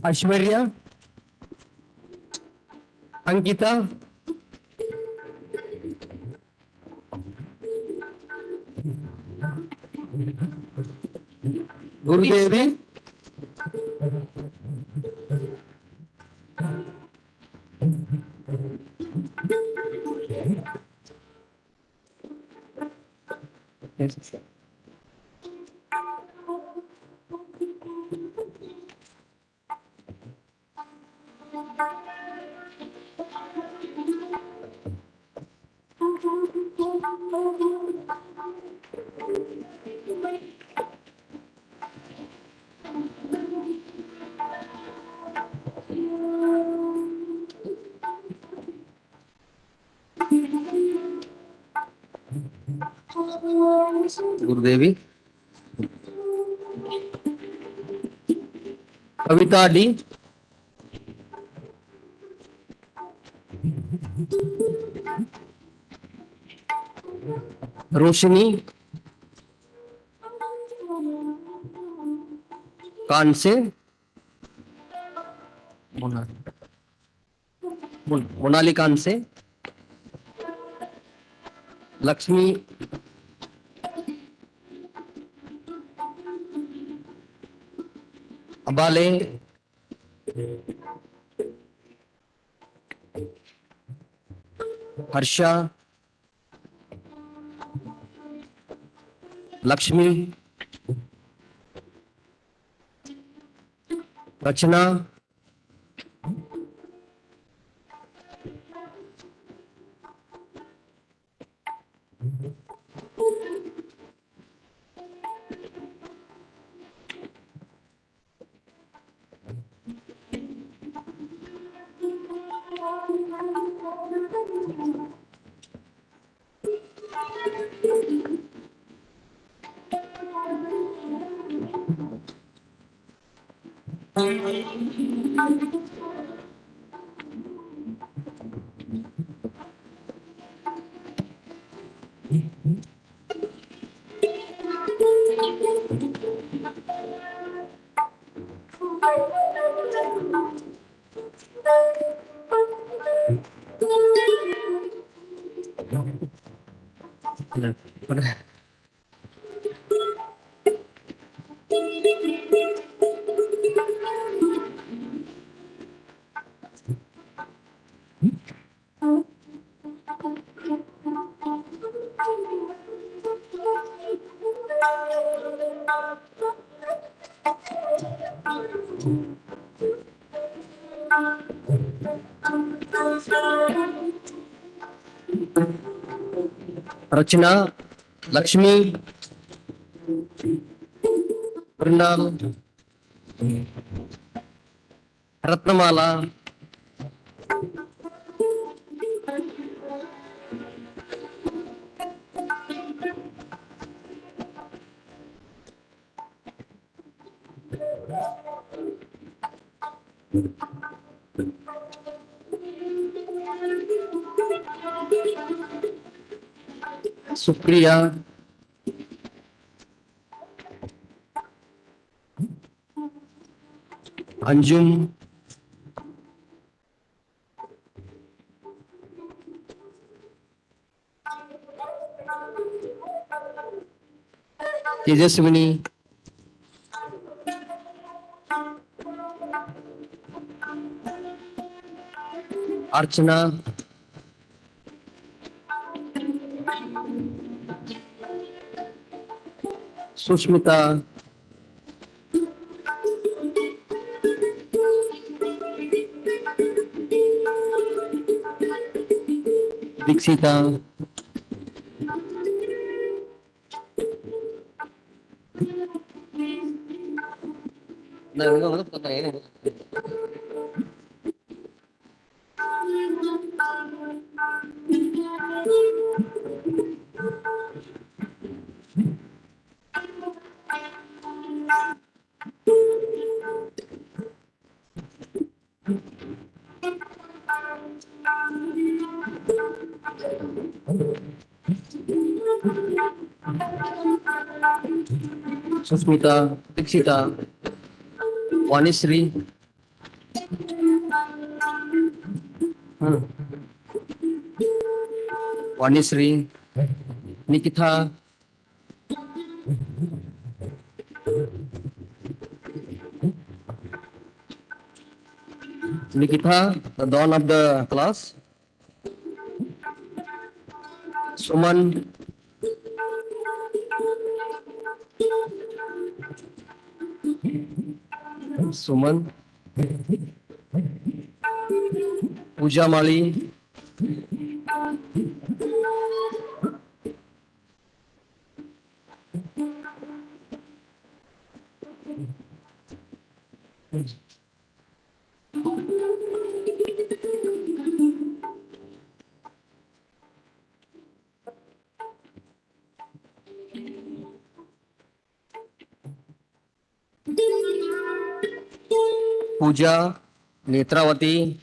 Aishwarya, Ankita, Gurudevi, yes. Gurudevi, Kavita D, Roshini, Kanse, Monali Kanse, Lakshmi, Abale, Harsha, Lakshmi, Rachana, Rachana, Lakshmi, Brindal, Ratnamala, Supriya, Anjum, Tejaswini, Archana, Sushmita, Dixita, Susmita, Dikshita, Vanishree, Vanishree, Nikita, Nikita, the dawn of the class. Suman, Suman, Pooja Mali, Pooja, Netravati,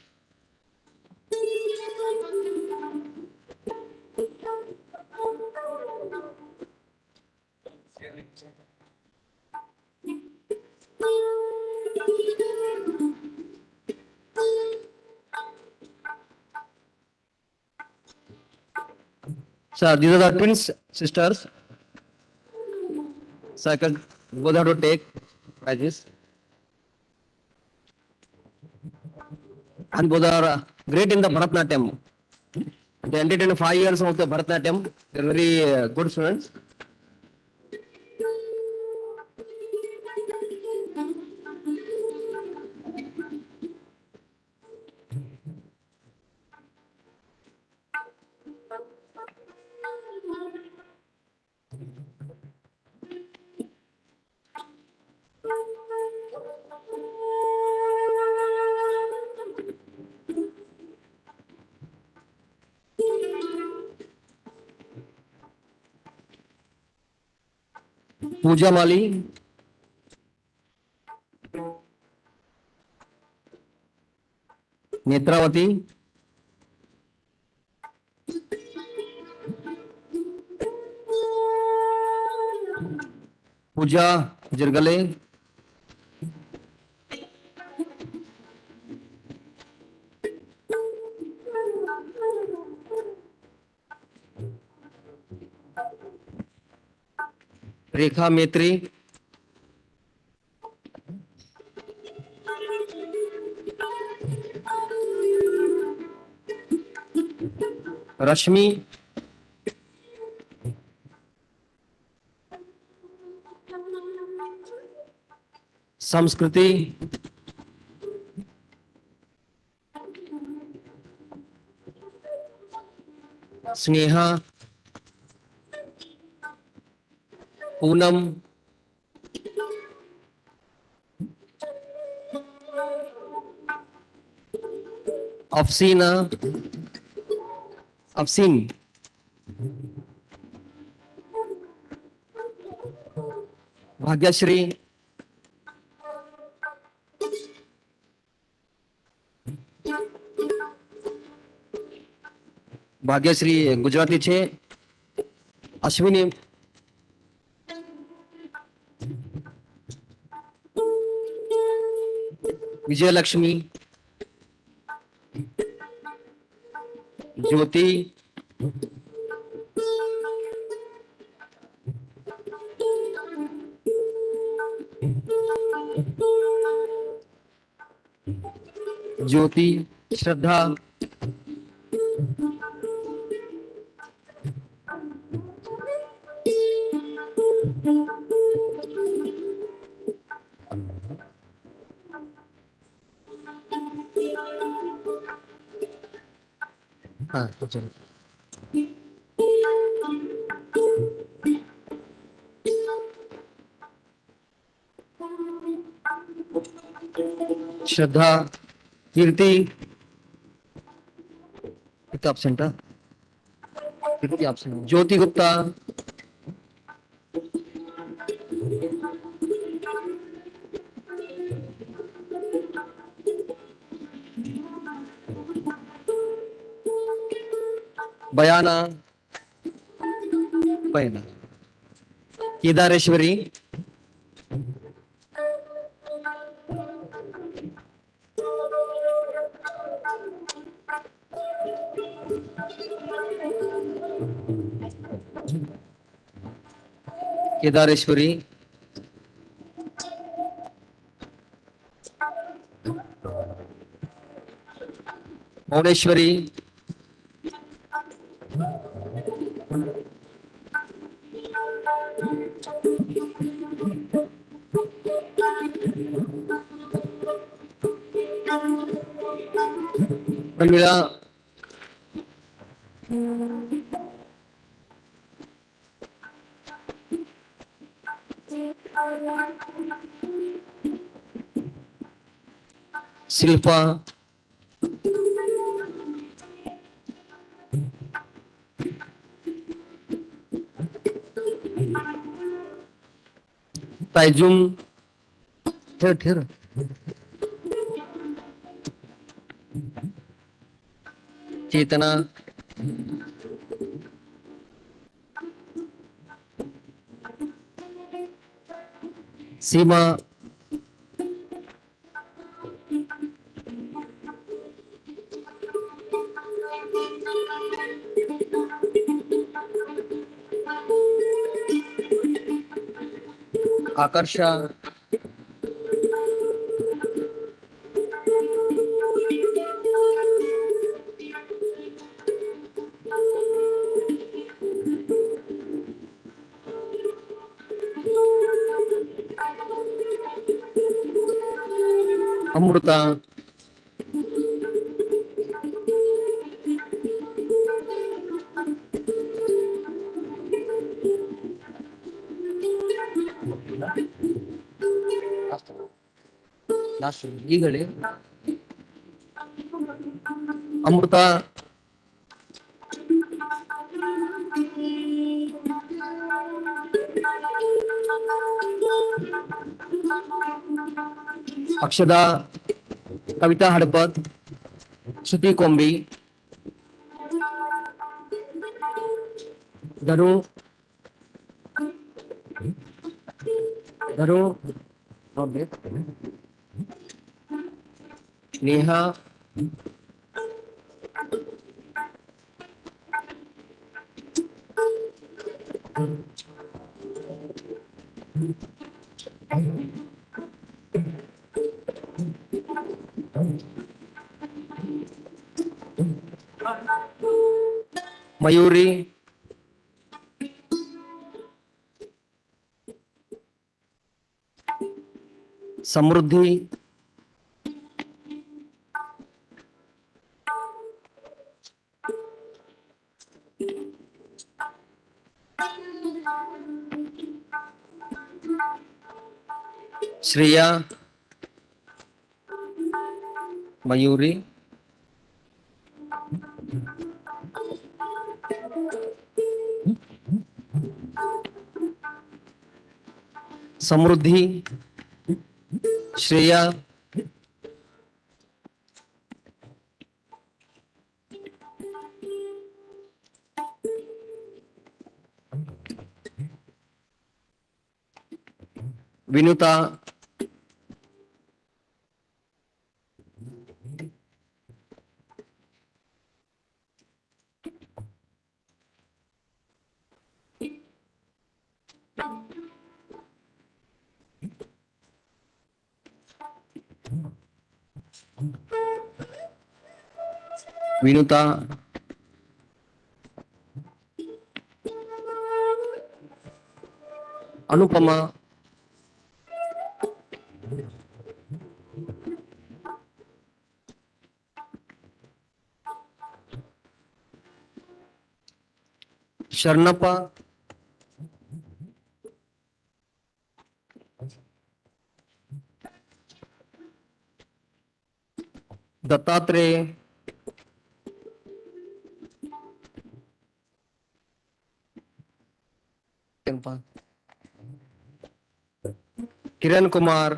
sir, these are the twins sisters. Sir, both have to take prizes. And both are great in the Bharatanatyam. They ended in 5 years of the Bharatanatyam. They're very good students. Pooja Mali, Netravati, Pooja Jirgale, Rekha Maitri, Rashmi, Samskriti, Sneha, Poonam, Afsina, Afsin, Bhagyashree, Bhagyashree Gujarati છે. અશ્વિની, વિજયલક્ષ્મી, જ્યોતિ, જ્યોતિ, શ્રદ્ધા, હા ચલો. श्रद्धा कीर्ति किती absent हा? कीर्ती absent. ज्योति गुप्ता बयाना बयाना केदारेश्वरी केदारेश्वरी भुवनेश्वरी प्रमीला शिल्पा ताइजुम ठेर ठेर चेतना सीमा आकर्षा अमृता ಈಗಲೇ ಅಮೃತ अक्षदा कविता हडपत श्रुति कोंबी धनु धनु नेहा मयूरी समृद्धि श्रेया मयूरी समृद्धि श्रेया विनुता विनुता अनुपमा शरणप्पा ದತ್ತಾತ್ರೇಯ, ಏನಪ್ಪಾ? Kiran Kumar,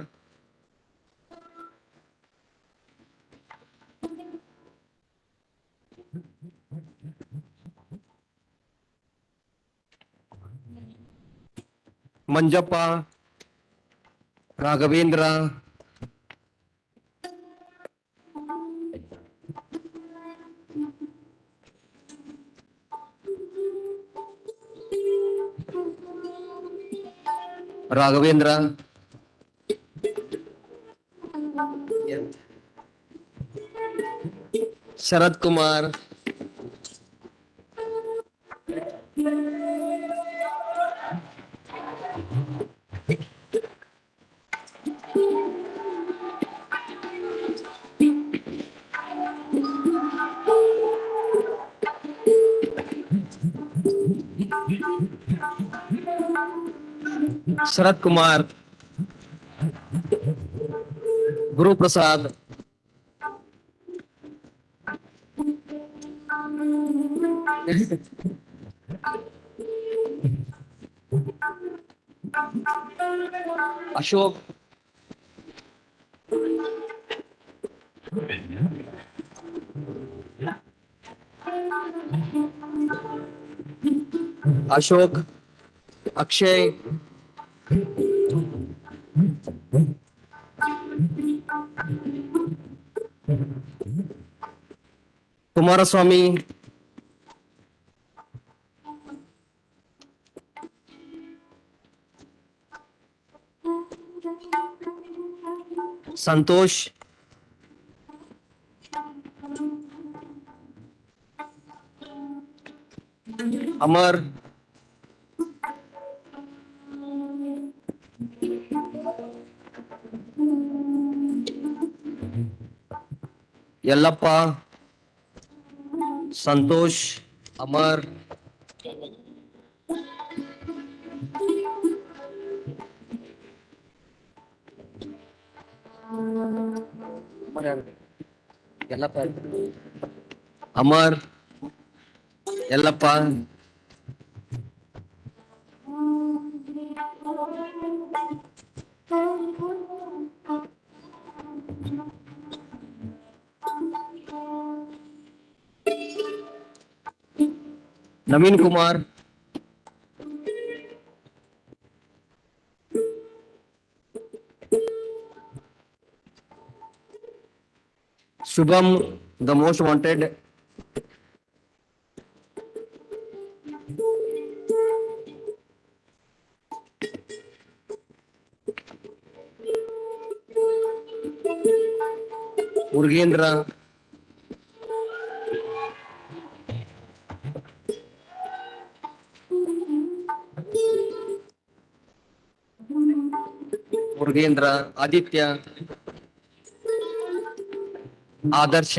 Manjappa, Raghavendra, Raghavendra, Sharath Kumar, Sharath Kumar, Guruprasad, Ashok, Ashok, Akshay, Kumaraswamy, Santosh, Amar, Yallappa, Santosh, Amar, Yallappa, Amar, Yallappa, Naveen Kumar, Shubham, the most wanted, Murugendra, Murugendra, Aditya, Adarsh,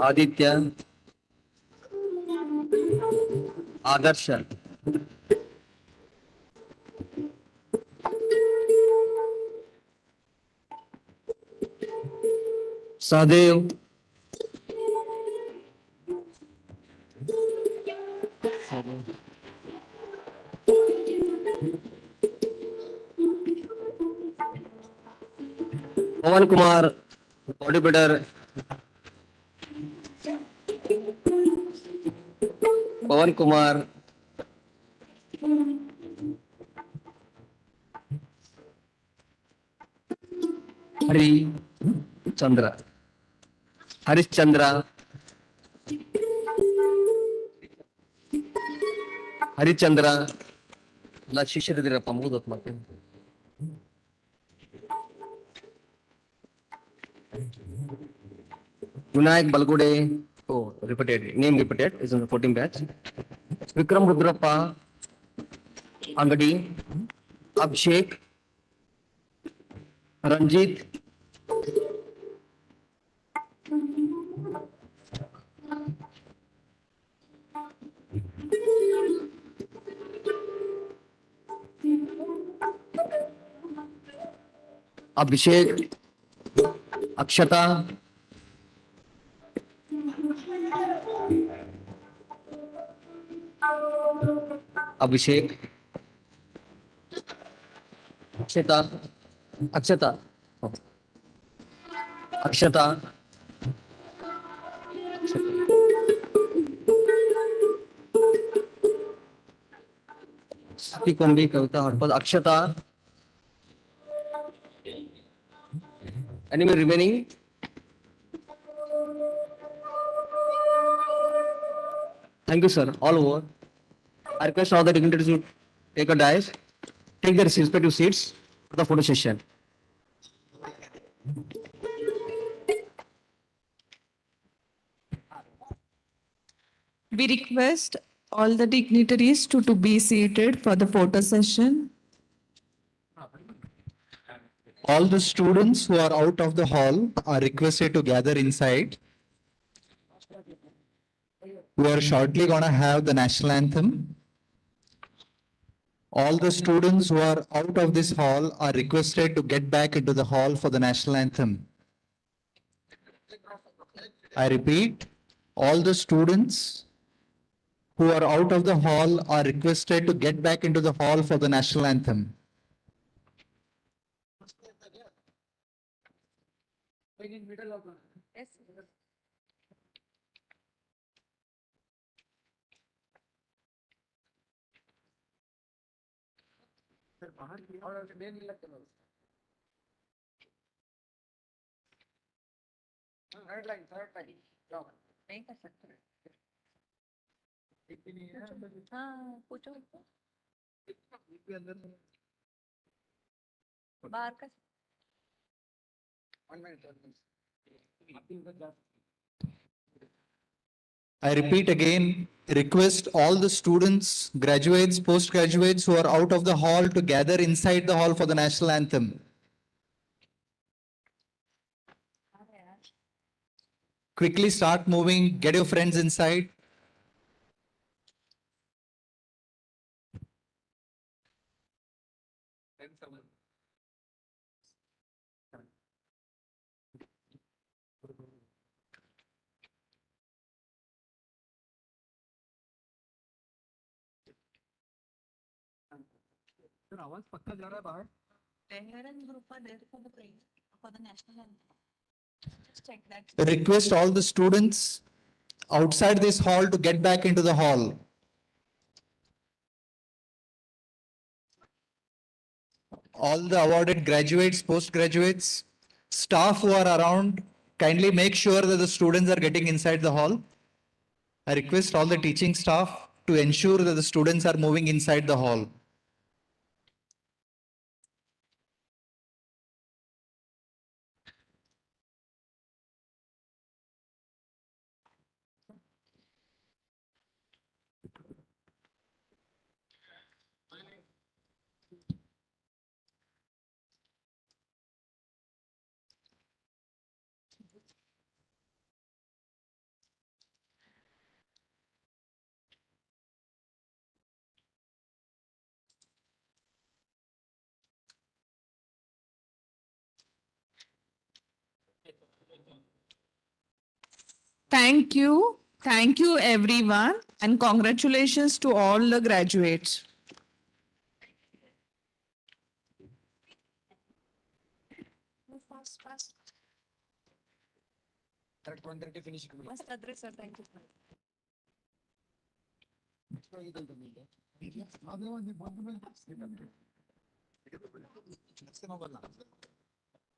Aditya, Adarsh, Sahadev, Pavan Kumar, body builder, Pavan Kumar, Hari Chandra, Harishchandra, Harichandra, ಎಲ್ಲ ಶಿಷ್ಯರಿದ್ದೀರಪ್ಪ ಮುಗಿದೋತ್ ಮತ್ತೆ. Vinayak ಬಲ್ಗುಡೆ, repeated, name repeated, is in the 14th batch. Vikram Rudrappa, Angadi, Abhishek, Ranjit, Abhishek, Akshata, Abhishek, Akshata, Akshata, Akshata, Shruti Kumbhi, Kavita हरपद, Akshata. Any remaining? Thank you, sir. All over. I request all the dignitaries to take a dais, take their respective seats for the photo session. We request all the dignitaries to be seated for the photo session. All the students who are out of the hall are requested to gather inside. We are shortly going to have the national anthem. All the students who are out of this hall are requested to get back into the hall for the national anthem. I repeat, all the students who are out of the hall are requested to get back into the hall for the national anthem. I repeat again, request all the students, graduates, postgraduates who are out of the hall to gather inside the hall for the national anthem. Quickly start moving, get your friends inside. Request all the students outside this hall to get back into the hall. All the awarded graduates, postgraduates, staff who are around, kindly make sure that the students are getting inside the hall. I request all the teaching staff to ensure that the students are moving inside the hall. Thank you. Thank you, everyone, and congratulations to all the graduates.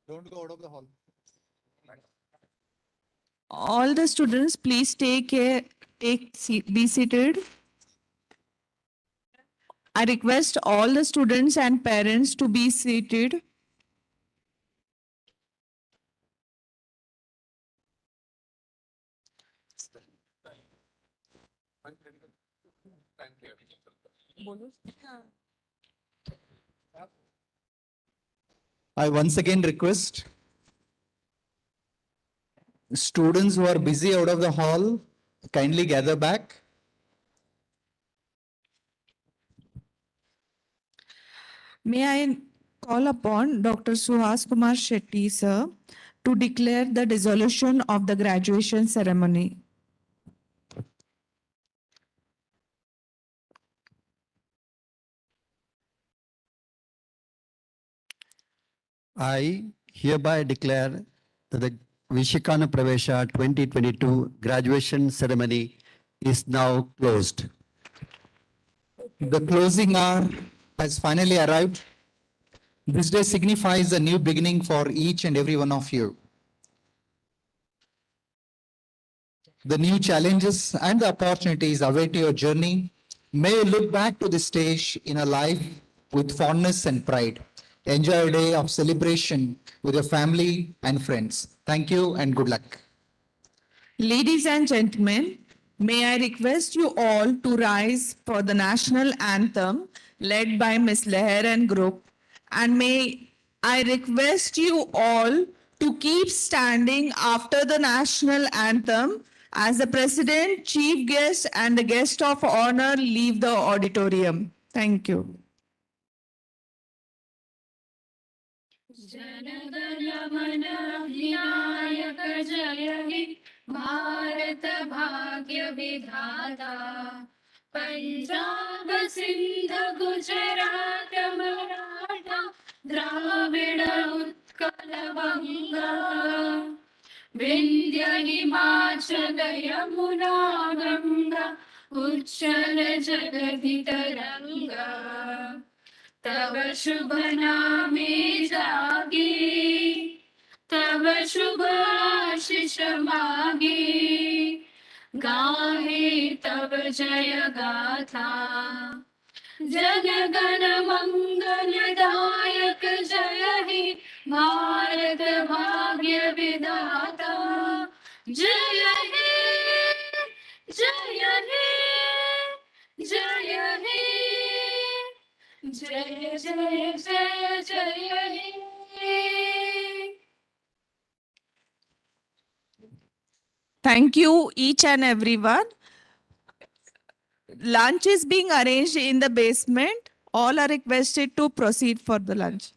Don't go out of the hall. All the students, please be seated. I request all the students and parents to be seated. I once again request students who are busy out of the hall, kindly gather back. May I call upon Dr. Suhas Kumar Shetty, sir, to declare the dissolution of the graduation ceremony. I hereby declare that the Vishikana Pravesha 2022 graduation ceremony is now closed. The closing hour has finally arrived. This day signifies a new beginning for each and every one of you. The new challenges and the opportunities await your journey. May you look back to this stage in a life with fondness and pride. Enjoy a day of celebration with your family and friends. Thank you and good luck. Ladies and gentlemen, may I request you all to rise for the national anthem led by Ms. Leher and group, and may I request you all to keep standing after the national anthem as the President, Chief Guest and the Guest of Honor leave the auditorium. Thank you. Jana Gana Mana अधिनायक जय हे भारत भाग्य विधाता पंजाब सिंध गुजरात मराठा द्राविड उत्कल बंगा विंध्य हिमाचल यमुना गंगा उच्चल जगति तरंगा तव शुभ नामे जागे तव शुभ आशीष मागे गाहे तव जय गाथा जन गण मंगल दायक जय हे भारत भाग्य विधाता जय हे जय हे जय हे जय जय जय जय हे Thank you, each and everyone. Lunch is being arranged in the basement. All are requested to proceed for the lunch.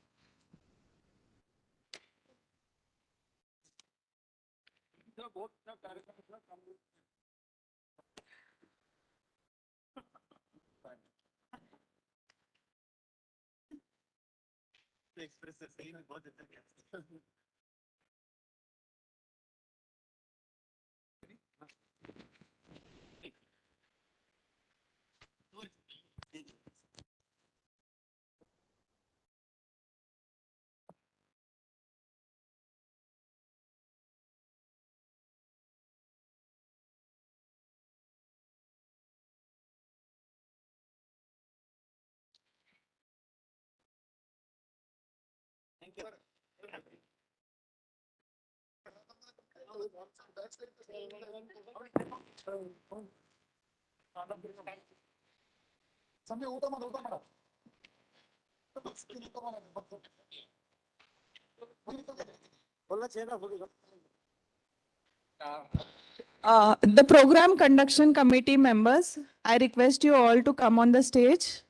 The program conduction committee members, I request you all to come on the stage.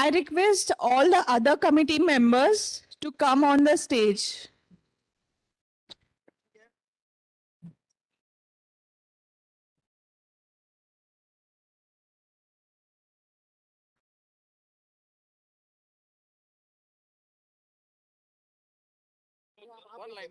I request all the other committee members to come on the stage. One line.